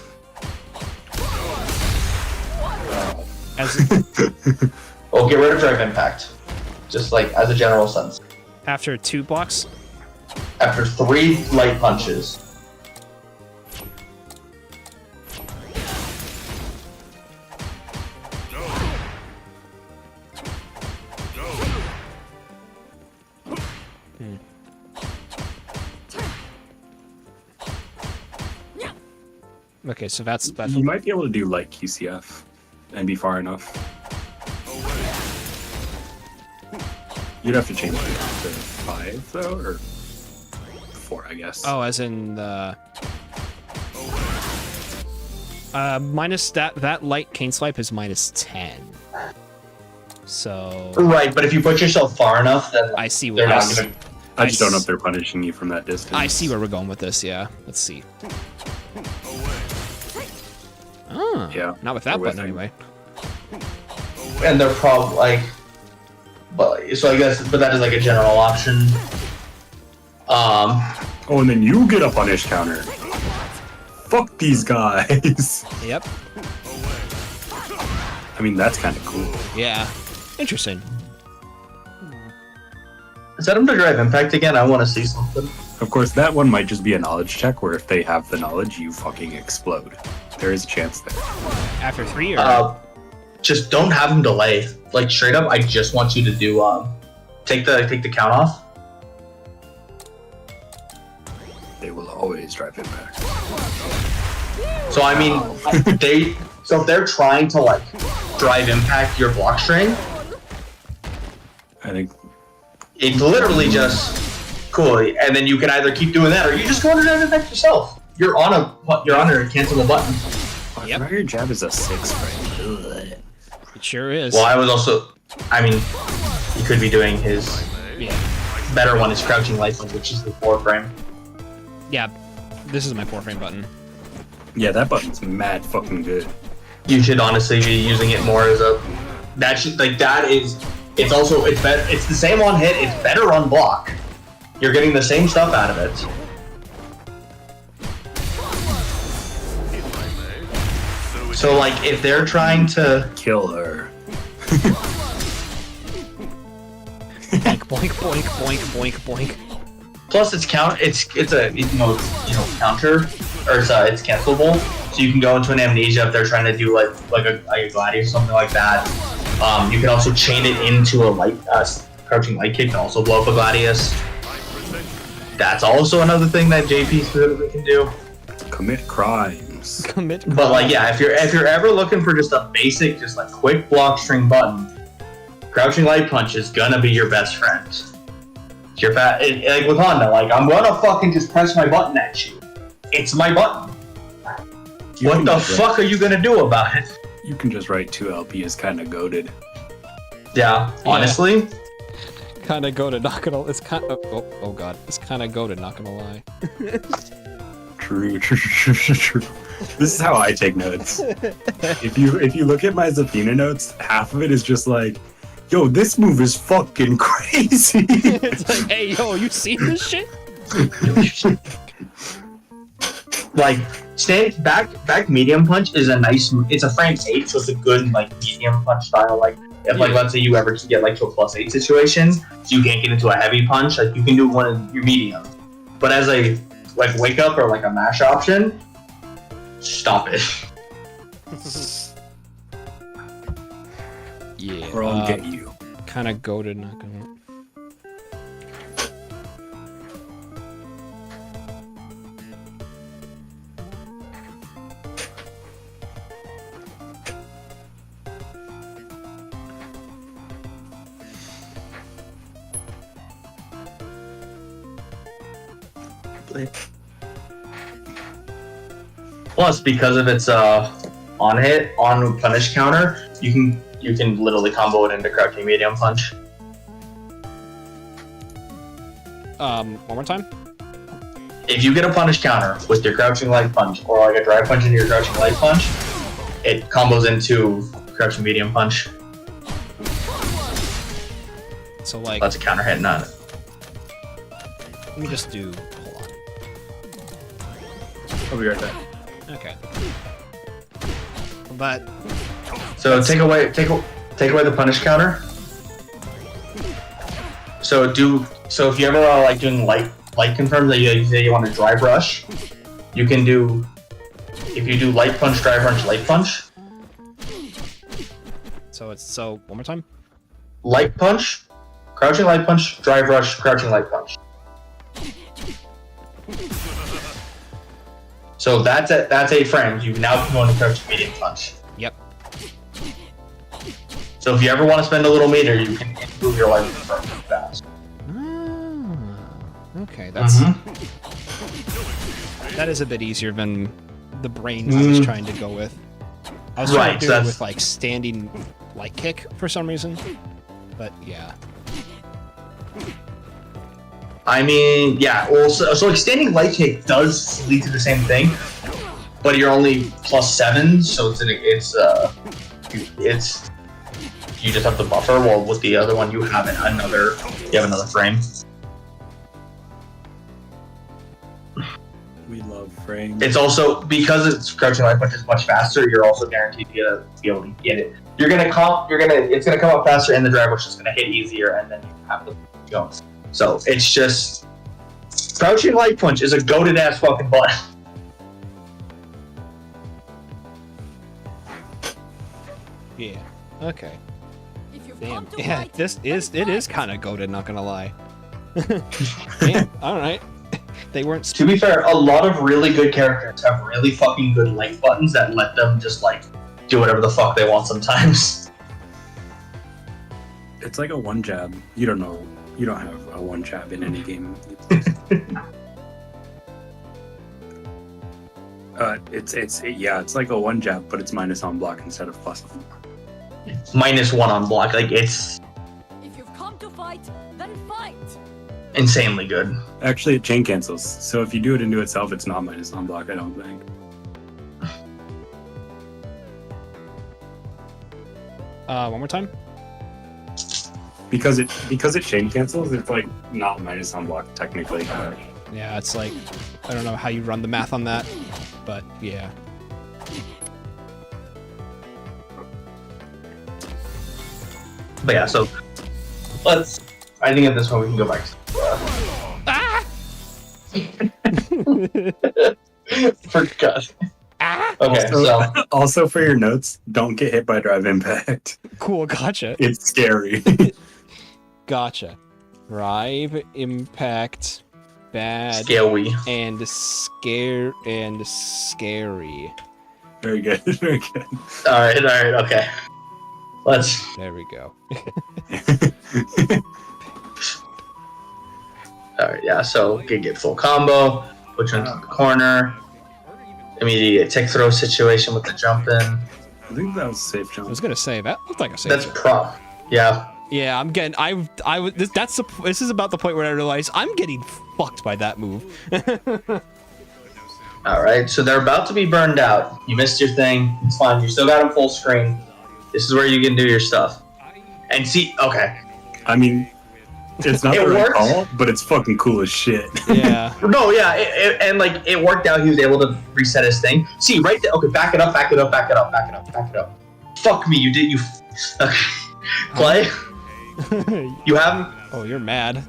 Or get rid of drive impact, just like as a general sense. After 2 blocks. After 3 light punches. Okay, so that's You might be able to do like QCF and be far enough. You'd have to change it to 5 though, or 4, I guess. Oh, as in the minus that light cane swipe is minus 10. So right, but if you put yourself far enough, then I see they're what not gonna. I just don't know if they're punishing you from that distance. I see where we're going with this. Yeah, let's see. Oh, yeah, not with that button anyway. And they're probably like, but so I guess, but that is like a general option. Oh, and then you get a punish counter. Fuck these guys. Yep. I mean, that's kind of cool. Yeah. Interesting. Set them to drive impact again. I want to see something. Of course, that one might just be a knowledge check where if they have the knowledge, you fucking explode. There is a chance there. After 3 or? Just don't have them delay. Like straight up, I just want you to do take the count off. They will always drive impact. So I mean, so if they're trying to like drive impact your block string, I think it's literally just cool, and then you can either keep doing that or you just go to drive impact yourself. You're on a cancelable button. Yep. Your jab is a 6 frame. It sure is. Well, I was also, I mean, he could be doing his better one is crouching light punch, which is the 4 frame. Yeah, this is my 4 frame button. Yeah, that button's mad fucking good. You should honestly be using it more as a. That should It's also better. It's the same on hit. It's better on block. You're getting the same stuff out of it. So like, if they're trying to kill her. Boink, boink, boink, boink, boink, boink. Plus, it's counter, or it's cancelable. So you can go into an amnesia if they're trying to do like a gladius or something like that. You can also chain it into a light crouching light kick and also blow up a gladius. That's also another thing that JP specifically can do. Commit crime. combos. Commit. But like, yeah, if you're ever looking for just a basic, just like quick block string button, crouching light punch is gonna be your best friend. You're like with Honda, like I'm gonna fucking just press my button at you. It's my button. What the fuck are you gonna do about it? You can just write 2LP is kind of goated. Yeah, honestly. Kind of go to not gonna. It's kind of. Oh god. It's kind of go to not gonna lie. True. This is how I take notes. If you look at my Zafina notes, half of it is just like, yo, this move is fucking crazy. It's like, hey, yo, you seen this shit? Like, stand back medium punch is a nice. It's a frame 8, so it's a good like medium punch style. Like, if like let's say you ever get like to a +8 situation, so you can't get into a heavy punch, like you can do one in your medium. But as a like wake up or like a mash option, stop it. Yeah. Or I'll get you. Kind of go to not gonna. Plus, because of its on punish counter, you can literally combo it into crouching medium punch. One more time. If you get a punish counter with your crouching light punch, or like a dry punch into your crouching light punch, it combos into crouching medium punch. So like, That's a counter hit, not. let me just do. Hold on. I'll be right back. Okay. But So take away the punish counter. So if you ever like doing light confirm that you say you want to dry brush, you can do, if you do light punch, dry punch, light punch. so one more time. Light punch, crouching light punch, dry brush, crouching light punch. So that's 8 frames. You now can go into crouching medium punch. Yep. So if you ever want to spend a little meter, you can improve your light confirm fast. Okay, that's that is a bit easier than the brain I was trying to go with. I was trying to do it with like standing light kick for some reason, but yeah. I mean, yeah. Well, so like standing light kick does lead to the same thing, but you're only +7, so it's you just have the buffer. While with the other one, you have another frame. We love frames. It's also, because it's crouching light punch is much faster, you're also guaranteed to be able to get it. It's gonna come up faster, and the driver is just gonna hit easier, and then you have to go. So it's just, crouching light punch is a goated ass fucking button. Yeah. Okay. If you've Damn. come to Yeah. fight, It is kind of goated. Not gonna lie. Damn. All right. They weren't. To be fair, a lot of really good characters have really fucking good light buttons that let them just like do whatever the fuck they want sometimes. It's like a one jab. You don't know. You don't have a one jab in any game. It's like a one jab, but it's minus on block instead of plus on block. -1 on block, like it's If you've come to fight, then fight. insanely good. Actually, it chain cancels. So if you do it into itself, it's not minus on block. I don't think. One more time. Because it chain cancels, it's like not minus on block technically. Yeah, it's like, I don't know how you run the math on that, but yeah. But yeah, so I think at this point we can go back to for God. Okay, Also for your notes, don't get hit by drive impact. Cool, gotcha. It's scary. Gotcha. Drive impact. bad, Scary. and scary. Very good. Very good. All right, okay. Let's. There we go. All right, yeah. So you can get full combo. Put you into the corner. Immediate tick throw situation with the jump in. I think that was a safe I jump. was gonna say that looked like a safe. That's jump. Yeah. Yeah, I'm getting. This is about the point where I realize I'm getting fucked by that move. All right, so they're about to be burned out. You missed your thing. It's fine. You still got them full screen. This is where you can do your stuff. And see, okay. I mean, it's not It the right worked. call, but it's fucking cool as shit. Yeah. No, yeah, and like it worked out. He was able to reset his thing. See, right there. Okay, back it up. Fuck me, you did. Okay. Play. You have. Oh, you're mad.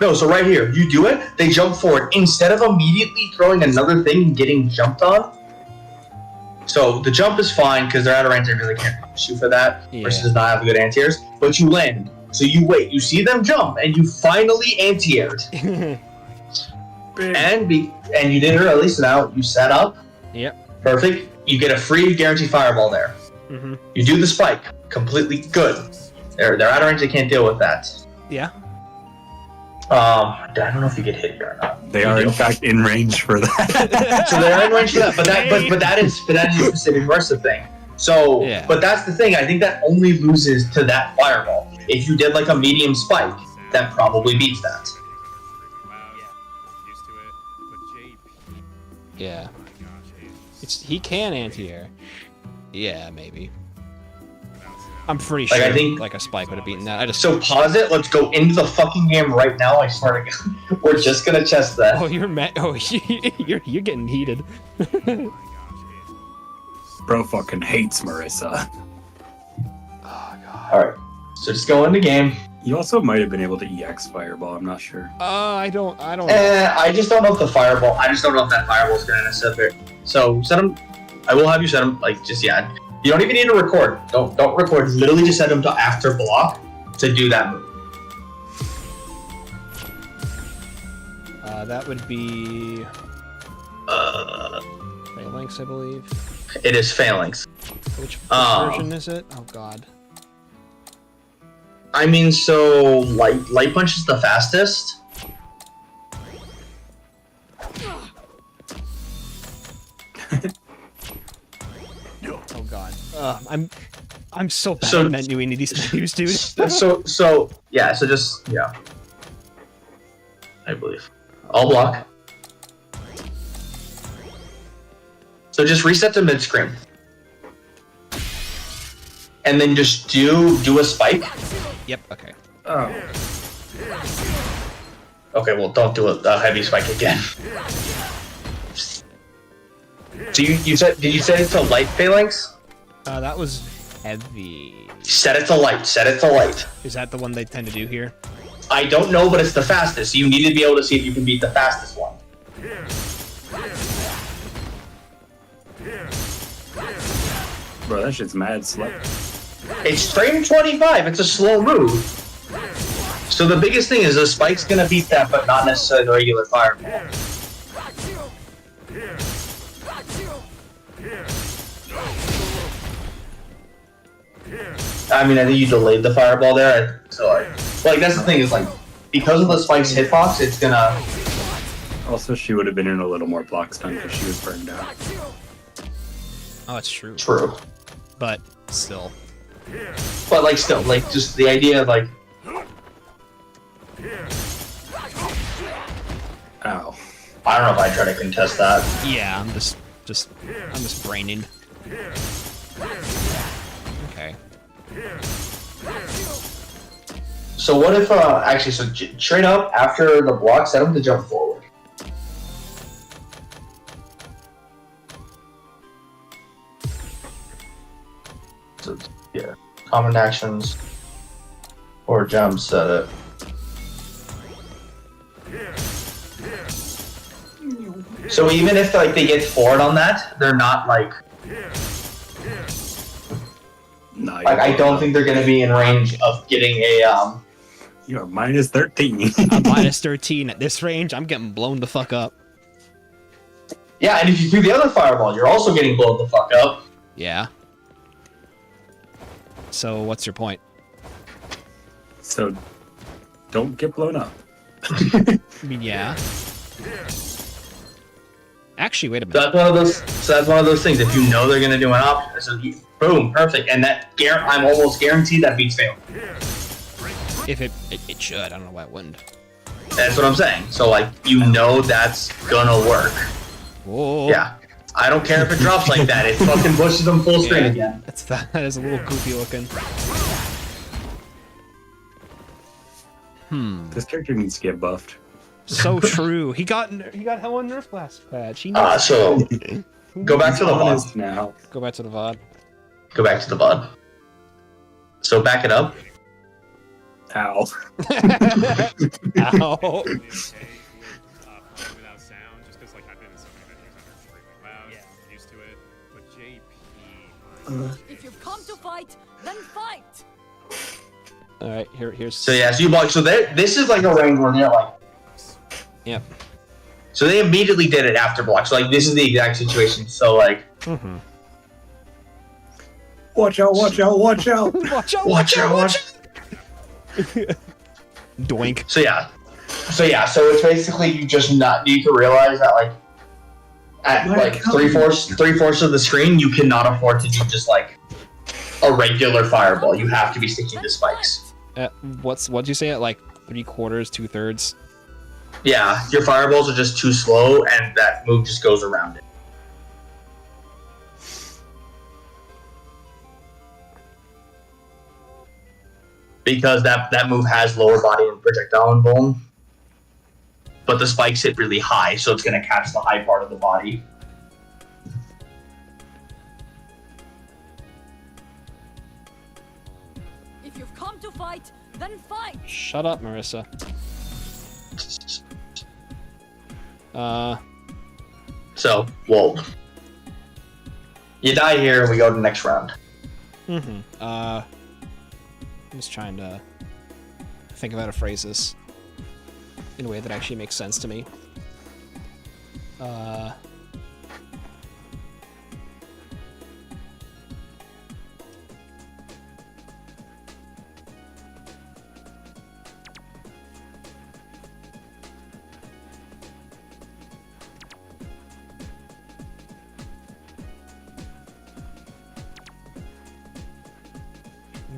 No, so right here, you do it, they jump forward. Instead of immediately throwing another thing and getting jumped on. So the jump is fine because they're out of range, they really can't punish you for that. Yeah. Versus not have good anti-airs. But you land. So you wait, you see them jump, and you finally anti-aired. and you did it early, so now you set up. Yep. Perfect. You get a free guaranteed fireball there. Mm-hmm. You do the spike. Completely good. They're out of range, they can't deal with that. Yeah. I don't know if you get hit here or not. They are in fact in range for that. So they're in range for that, but that is a specific immersive thing. So, Yeah. But that's the thing. I think that only loses to that fireball. If you did like a medium spike, that probably beats that. Used to it, but JP. Yeah. Oh my gosh, He can anti-air. Yeah, maybe. I'm pretty Like, sure I think- like a spike would have beaten that. I just. So pause it. Let's go into the fucking game right now. I swear to God, we're just gonna test that. Oh, you're mad. Oh, you're getting heated. Bro fucking hates Marissa. All right. So just go into game. You also might have been able to EX Fireball, I'm not sure. I don't know. I just don't know if the fireball. I just don't know if that fireball's gonna necessarily. So set them. I will have you set them. Like just yeah. You don't even need to record. Don't record. Literally just set them to after block to do that move. That would be Uh, Phalanx, I believe. it is phalanx. Which version is it? Oh God. I mean, so light punch is the fastest. Oh God. I'm so bad So- at menuing these menus, dude. So yeah. So just yeah. I believe. All block. So just reset to mid screen. And then just do a spike. Yep. Okay. Oh. Okay, well don't do a heavy spike again. So you said did you set it to light phalanx? That was heavy. Set it to light. Set it to light. Is that the one they tend to do here? I don't know, but it's the fastest. So you need to be able to see if you can beat the fastest one. Bro, that shit's mad slow. It's frame 25. It's a slow move. So the biggest thing is the spike's gonna beat that, but not necessarily the regular fireball. I mean, I think you delayed the fireball there. So like that's the thing is like because of the spike's hitbox, it's gonna. Also, she would have been in a little more block stun because she was burned out. Oh, it's true. True. But still. But like still, like just the idea of like Ow. I don't know if I try to contest that. Yeah, I'm just braining. Okay. So what if actually so train up after the block, set him to jump forward. So yeah, common actions or jump set it. So even if like they get forward on that, they're not like Nah, I don't think they're gonna be in range of getting a You are minus 13. I'm minus 13 at this range. I'm getting blown the fuck up. Yeah, and if you threw the other fireball, you're also getting blown the fuck up. Yeah. So what's your point? So don't get blown up. I mean, yeah. Actually, wait a minute. That's one of those things. If you know they're gonna do an option, so boom, perfect, and I'm almost guaranteed that beats fail. If it should, I don't know why it wouldn't. That's what I'm saying. So like, you know that's gonna work. Whoa. Yeah. I don't care if it drops like that. It fucking pushes them full screen again. That is a little goofy looking. This character needs to get buffed. So true. He got hell on Nerf last patch. He needs So go back to the VOD. Now. Go back to the VOD. Go back to the VOD. So back it up. Ow. Ow. Without sound, just because like I've been in so many venues that are extremely loud, I'm used to it. But JP, If you've come to fight, then fight. All right, here's. So yeah, so you block. So this is like a range where they're like. Yep. So they immediately did it after block. So like this is the exact situation. So like. Mm-hmm. Watch out! Watch out! Watch out! Watch out! Watch out! Watch out! Doink. So yeah. So it's basically you just need to realize that like at like three-fourths of the screen you cannot afford to do just like a regular fireball. You have to be sticking to spikes. What'd you say at like 3/4, 2/3? Yeah, your fireballs are just too slow and that move just goes around it. Because that move has lower body and projectile invuln. But the spikes hit really high, so it's going to catch the high part of the body. If you've come to fight, then fight. Shut up, Marissa. So, whoa. You die here, and we go to the next round. Mm-hmm. I'm just trying to think of how to phrase this in a way that actually makes sense to me.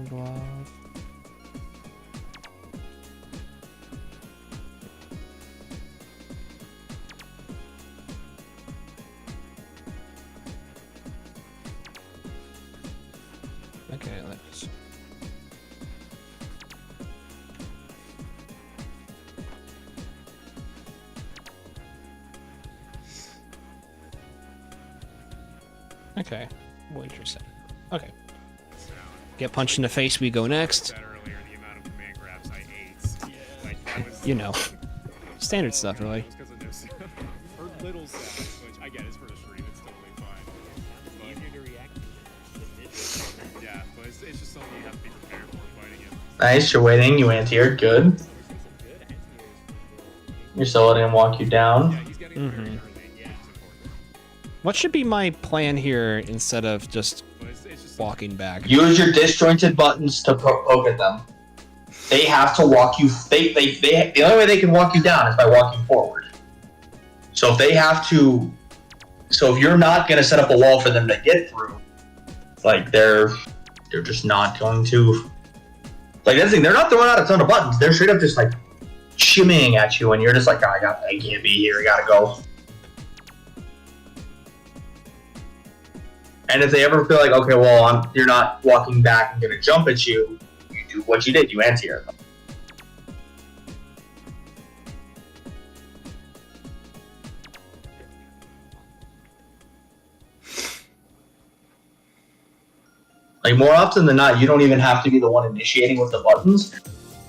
Glove. Okay, let's. Okay, well, interesting. Okay. Get punched in the face, we go next. said earlier the amount of command grabs I ate. Like that was You know, standard stuff, really. Just because of this or little sounds, which I get is for the stream. It's totally fine. Easier to react to. Yeah, but it's just something you have to be prepared for fighting it. Nice, you're waiting, you anti-air, good. You're still letting him walk you down. Yeah, he's getting very early. Yeah, it's important. What should be my plan here instead of just But it's just walking back? Use your disjointed buttons to poke at them. They have to walk you. The only way they can walk you down is by walking forward. So if they have to, so if you're not gonna set up a wall for them to get through, like they're just not going to. Like that's the thing, they're not throwing out a ton of buttons. They're straight up just like shimmying at you, and you're just like, oh, I can't be here. I gotta go. And if they ever feel like, okay, well, you're not walking back, I'm gonna jump at you, you do what you did, you anti-air them. Like more often than not, you don't even have to be the one initiating with the buttons.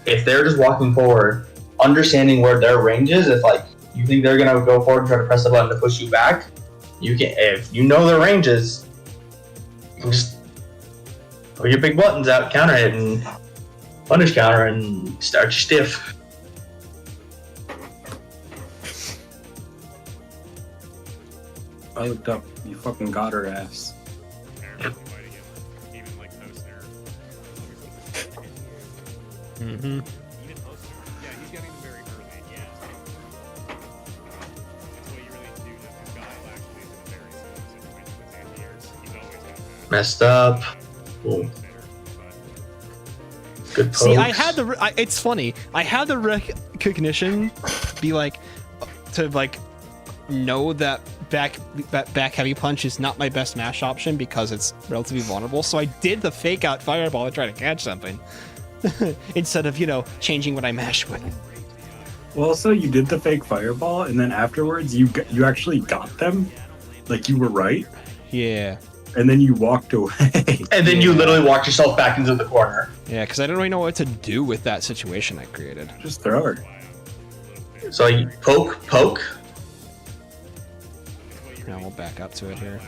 If they're just walking forward, understanding where their range is, if like you think they're gonna go forward and try to press the button to push you back, you can. If you know their ranges, you can just put your big buttons out, counter hit, and Punish counter and start your stiff. I looked up. You fucking got her ass. Even like post there. Mm-hmm. Even post there. Yeah, he's getting them very early. Yeah. That's what you really do just because Guile actually is in a very similar situation with anti-airs. He's always got that. Messed up. Cool. Good pokes. See, I had the. It's funny. I had the recognition, be like, to like, know that back heavy punch is not my best mash option because it's relatively vulnerable. So I did the fake out fireball to try to catch something, instead of changing what I mash with. Well, also you did the fake fireball, and then afterwards you actually got them, like you were right, Yeah. and then you walked away. And then you literally walked yourself back into the corner. Yeah, because I didn't really know what to do with that situation I created. Just throw her. So you poke. Now we'll back up to it here.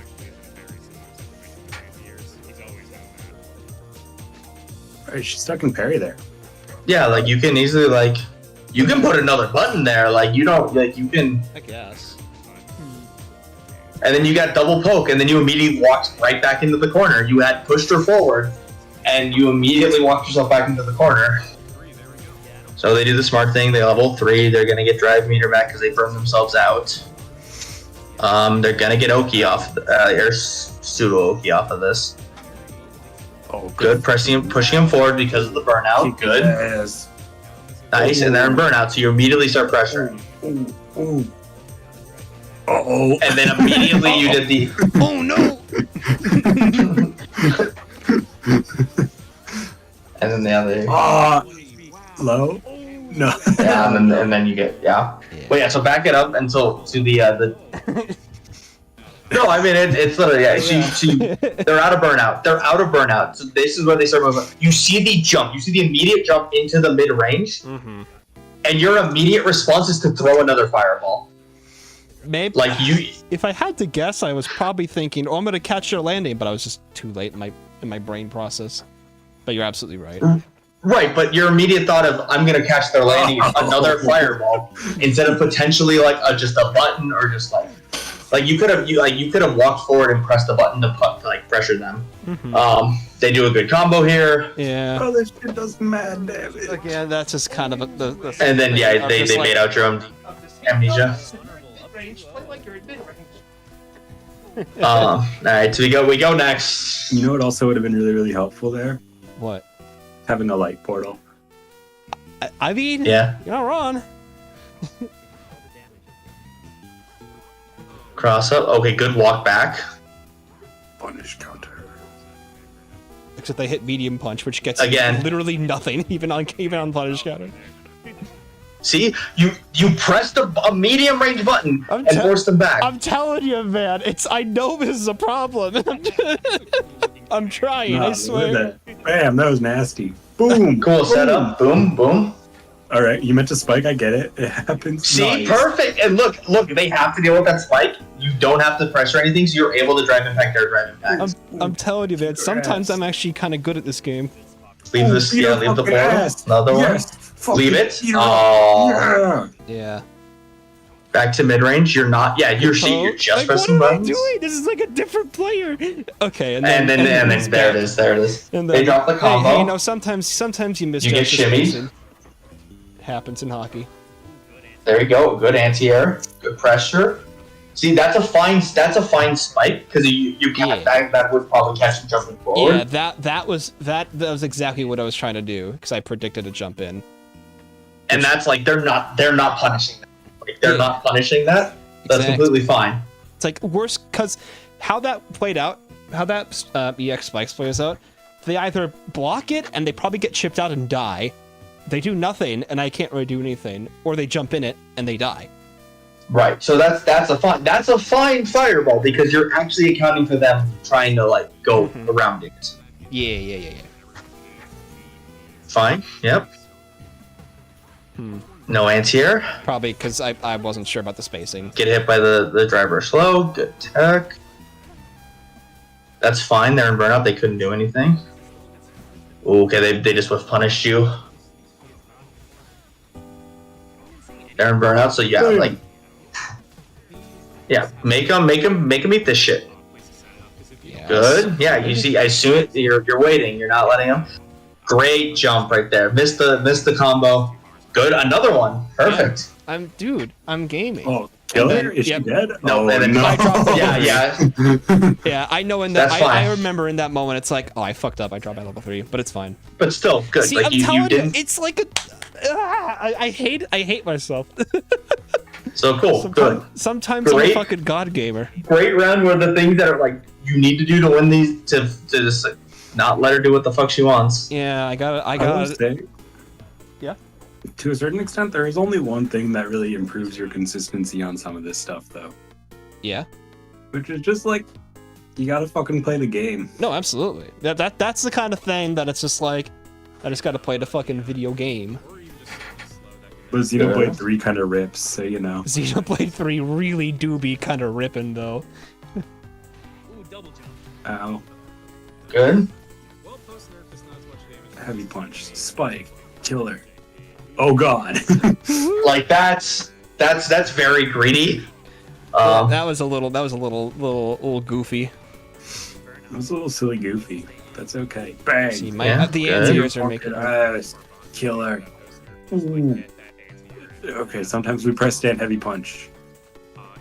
Alright, she's stuck in parry there. Yeah, like you can easily you can put another button there. Like you don't you can. I guess. And then you got double poke, and then you immediately walked right back into the corner. You had pushed her forward, and you immediately walked yourself back into the corner. So they do the smart thing. They level 3. They're gonna get drive meter back because they burn themselves out. They're gonna get Oki off, or pseudo Oki off of this. Oh, Good, pushing him forward because of the burnout. Good, Yes. nice, and they're in burnout, so you immediately start pressuring. Ooh. Uh-oh. And then immediately you did the. Oh no! And then the other. Low? No. Yeah, and then you get Well, yeah. So back it up until to the. No, I mean it's literally they're out of burnout. They're out of burnout. So this is where they start moving. You see the jump. You see the immediate jump into the mid range, Mm-hmm. and your immediate response is to throw another fireball. Maybe. Like you. If I had to guess, I was probably thinking, "Oh, I'm gonna catch your landing," but I was just too late in my brain process. But you're absolutely right. Right, but your immediate thought of I'm gonna catch their landing is another fireball instead of potentially just a button or just like you could have walked forward and pressed the button to pressure them. Mm-hmm. They do a good combo here. Yeah. Oh, this shit does mad damage. Again, that's just kind of the And then they made out your own amnesia. All right, so we go next. You know what also would have been really, really helpful there? What? Having a light portal. I mean, Yeah. you're not wrong. Cross up. Okay, good walk back. Punish counter. Except they hit medium punch, which gets Again. literally nothing, even on punish counter. See, you pressed a medium range button I'm and forced them back. I'm telling you, man. I know this is a problem. I'm trying. I swear. That. Bam, that was nasty. Boom. Cool setup. Boom, boom. All right, you meant to spike. I get it. It happens. See, Nice. perfect. And look, they have to deal with that spike. You don't have to pressure anything, so you're able to drive impact their drive impact. I'm telling you, man. Sometimes I'm actually kind of good at this game. Leave this. beat Yeah, her leave the fucking portal. ass. Another Yes. one. Leave it. Fucking beat her up. Oh. Yeah. Yeah. Back to mid range. You're not. Yeah, you're just Like, pressing what am I buttons. doing? This is like a different player. Okay, And then there it is. There it is. And They drop the combo. Hey, sometimes you miss. You get shimmied. Happens in hockey. There you go. Good anti-air. Good pressure. See, that's a fine spike because you can't. That would probably catch him jumping forward. Yeah, that was exactly what I was trying to do because I predicted a jump in. And that's they're not punishing that. They're not punishing that. That's completely fine. It's like worse because how that played out, how that EX spikes plays out, they either block it and they probably get chipped out and die. They do nothing and I can't really do anything, or they jump in it and they die. Right. So that's a fine fireball because you're actually accounting for them trying to go around it. Yeah. Fine. Yep. No anti-air. Probably because I wasn't sure about the spacing. Get hit by the driver slow. Good tech. That's fine. They're in burnout. They couldn't do anything. Okay, they just whiff punished you. Aaron burnout. So yeah, like, yeah, make them eat this shit. Yes. Good. Yeah, you see, I assume you're waiting. You're not letting him. Great jump right there. Missed the combo. Good. Another one. Perfect. Yeah. I'm gaming. Oh, kill her? Is yep. she dead? No, oh, and then no. I dropped the yeah. Yeah, I know in that That's fine. I remember in that moment it's like, oh, I fucked up. I dropped by level 3, but it's fine. But still, good. See, like I'm you telling didn't. you, it's like a I hate myself. So cool. Good. Sometimes I'm a fucking god gamer. Great round where the things that are like you need to do to win these to just like, not let her do what the fuck she wants. Yeah, I got will it. say, Yeah. to a certain extent, there is only one thing that really improves your consistency on some of this stuff, though. Yeah. Which is just like, you gotta fucking play the game. No, absolutely. That's the kind of thing that it's just like, I just gotta play the fucking video game. But Xenoblade 3 kind of rips, so you know. Xenoblade 3 really do be kind of ripping, though. Ooh, double jump. Ow. Good. Well, post nerf is not as much damage. Heavy punch. Spike. Killer. Oh god. Like that's very greedy. That was a little goofy. It was a little silly goofy. That's okay. Bang. See, Yeah, the good. anti-airs are making. Killer. Ooh. Okay, sometimes we press stand heavy punch.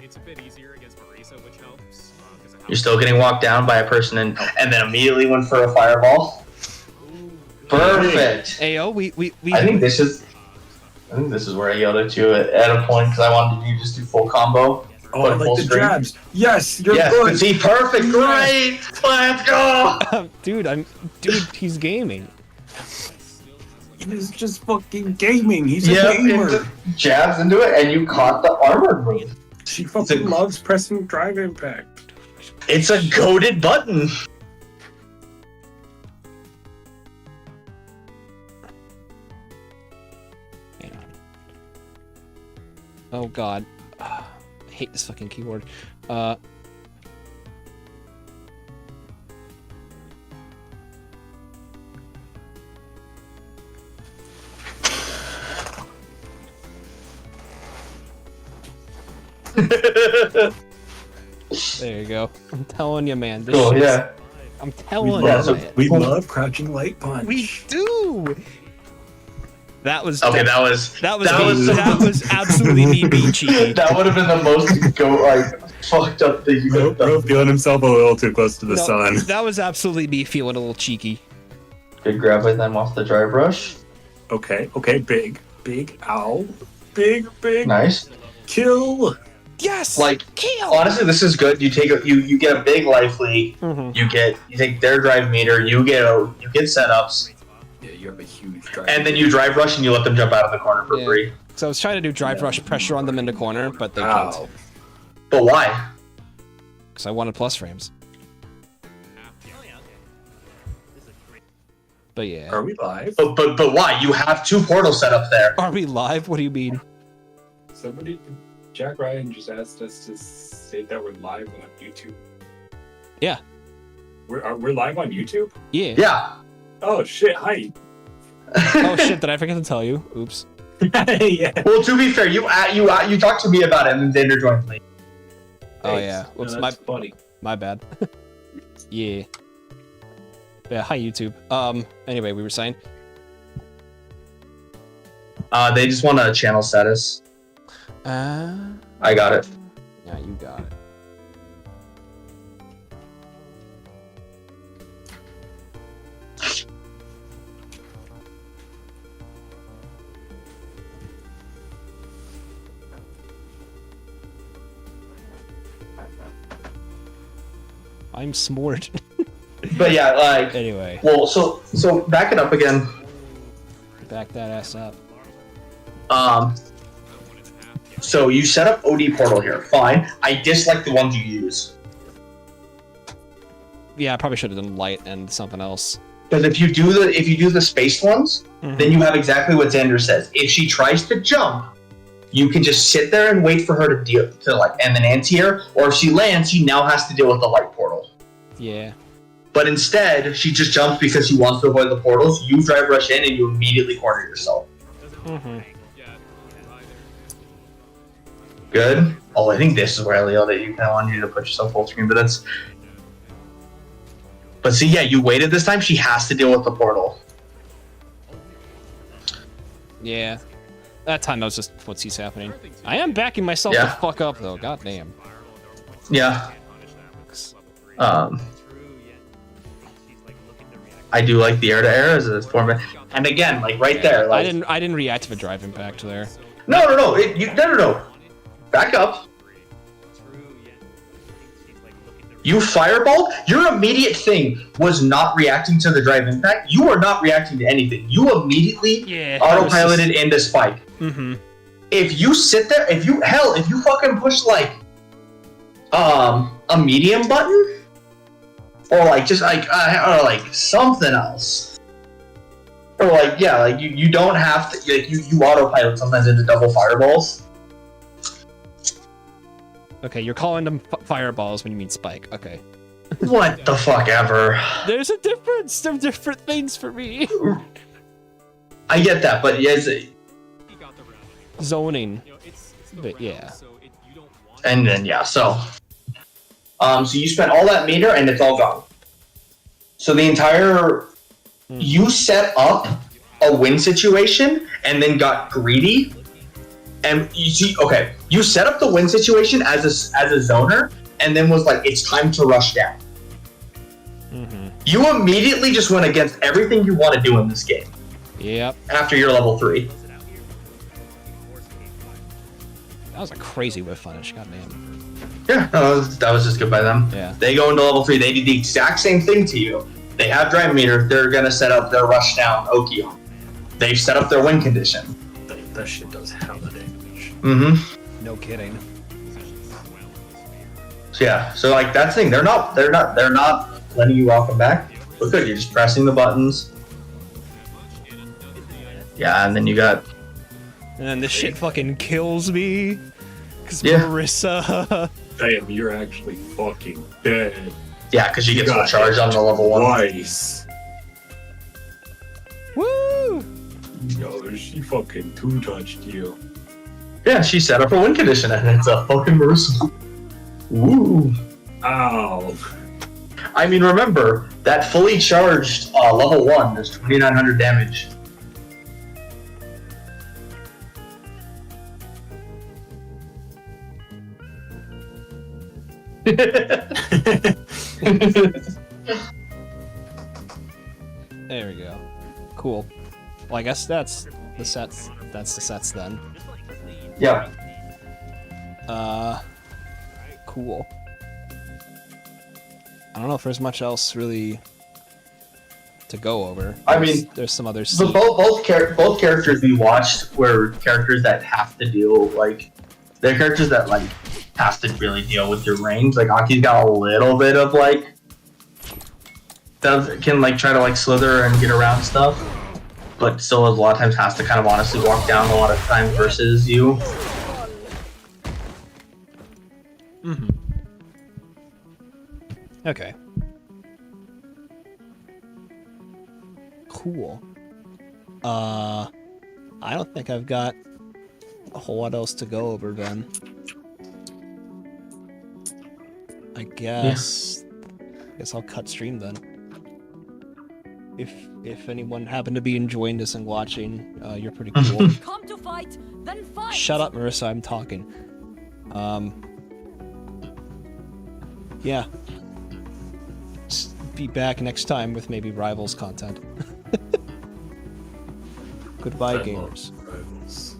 It's a bit easier against Marisa, which helps. You're still getting walked down by a person and then immediately went for a fireball. Perfect. Ayo, we I think this is where I yelled at you at a point because I wanted you to just do full combo. Oh, but I like full the screen. jabs. Yes, you're Yes, good. see, perfect, great. Let's go. dude, he's gaming. He's just fucking gaming. He's a Yep, gamer. jabs into it, and you caught the armored move. She fucking loves pressing drive impact. It's a goated button. Hang on. Oh god. I hate this fucking keyboard. There you go. I'm telling you, man. This Cool, shit's- yeah. I'm telling Yeah, you, so man. We love crouching light punch. We do. That was Okay, that was absolutely me being cheeky. that would have been the most fucked up thing you could have done. Bro feeling himself a little too close to the sun. That was absolutely me feeling a little cheeky. Good grab by them off the drive rush. Okay, big, ow. Big, Nice. kill. Yes. Like, kill. honestly, this is good. You take you get a big life lead. Mhm. You take their drive meter. You get setups, Yeah, you have a huge drive. and then you drive rush and you let them jump out of the corner for Yeah. free. So I was trying to do drive rush pressure on them in the corner, but they couldn't. Ow. But why? Because I wanted plus frames. But yeah. Are we live? But why? You have 2 portals set up there. Are we live? What do you mean? Somebody, Jack Ryan just asked us to state that we're live on YouTube. Yeah. We're live on YouTube? Yeah. Yeah. Oh shit! Hi. Oh shit! Did I forget to tell you? Oops. Yeah. Well, to be fair, you talked to me about it, and then Xander joined me. Oh Thanks. yeah. Whoops. No, that's funny. My bad. Yeah. Yeah. Hi YouTube. Anyway, we were saying. They just want a channel status. I got it. Yeah, you got it. I'm smart. But yeah, like. Anyway, Well, so back it up again. back that ass up. So you set up OD portal here. Fine. I dislike the ones you use. Yeah, I probably should have done light and something else. Because if you do the spaced ones, then you have exactly what Xander says. If she tries to jump, you can just sit there and wait for her to end an anti-air, or if she lands, she now has to deal with the light portal. Yeah. But instead, she just jumps because she wants to avoid the portals. You drive rush in and you immediately corner yourself. Mm-hmm. Good. Oh, I think this is where I yelled at you. I wanted you to put yourself full screen, but that's. But see, yeah, you waited this time. She has to deal with the portal. Yeah. That time that was just what's happening. I am backing myself the fuck up though. God damn. Yeah. I do like the air-to-air as a format, and again, like right there. Like, I didn't react to a drive impact there. No. No. Back up. You fireballed. Your immediate thing was not reacting to the drive impact. You are not reacting to anything. You immediately autopiloted into spike. Mm-hmm. If you sit there, if you fucking push like a medium button. Or like just like or like something else, or like like you don't have to like you autopilot sometimes into double fireballs. Okay, you're calling them fireballs when you mean spike. Okay. What the fuck ever? There's a difference. They're different things for me. I get that, but yes, zoning. But yeah. And then so you spent all that meter and it's all gone. So the entire you set up a win situation and then got greedy, and you set up the win situation as a zoner and then was like, it's time to rush down. Mm-hmm. You immediately just went against everything you want to do in this game. Yep. After you're level 3. That was a crazy whiff punish. God damn. Yeah, no, that was just good by them. Yeah. They go into level 3. They do the exact same thing to you. They have drive meter. They're gonna set up their rush down Okio. They've set up their win condition. That shit does hella damage. Mm-hmm. No kidding. So yeah, so like that's the thing. They're not letting you walk them back. But good, you're just pressing the buttons. Yeah, and then you got. And then this shit fucking kills me. Cause Yeah. Marissa. Damn, you're actually fucking dead. Yeah, because you get got full charge on the level 1. Twice. Woo! Yo, she fucking two-touched you. Yeah, she set up a win condition, and it's a fucking Marissa. Woo! Ow. I mean, remember that fully charged level 1 does 2,900 damage. There we go. Cool. Well, I guess that's the sets. That's the sets then. Yeah. Cool. I don't know if there's much else really to go over. I mean, there's some other. So both characters we watched were characters that have to deal like they're characters that like have to really deal with your range. Like Aki's got a little bit of like can like try to like slither and get around stuff, but still a lot of times has to kind of honestly walk down a lot of time versus you. Mm-hmm. Okay. Cool. I don't think I've got a whole lot else to go over then. I guess I'll cut stream then. If anyone happened to be enjoying this and watching, you're pretty cool. Come to fight, then fight. Shut up, Marissa, I'm talking. Yeah. Just be back next time with maybe Rivals content. Goodbye, gamers.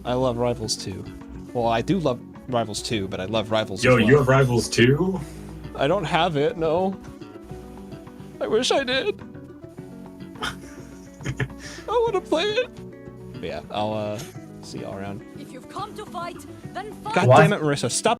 I love Rivals 2. Well, I do love Rivals 2, but I love Rivals as well. You have Rivals 2? I don't have it, no. I wish I did. I want to play it. But yeah, I'll see y'all around. If you've come to fight, then fight. God damn it, Marissa, stop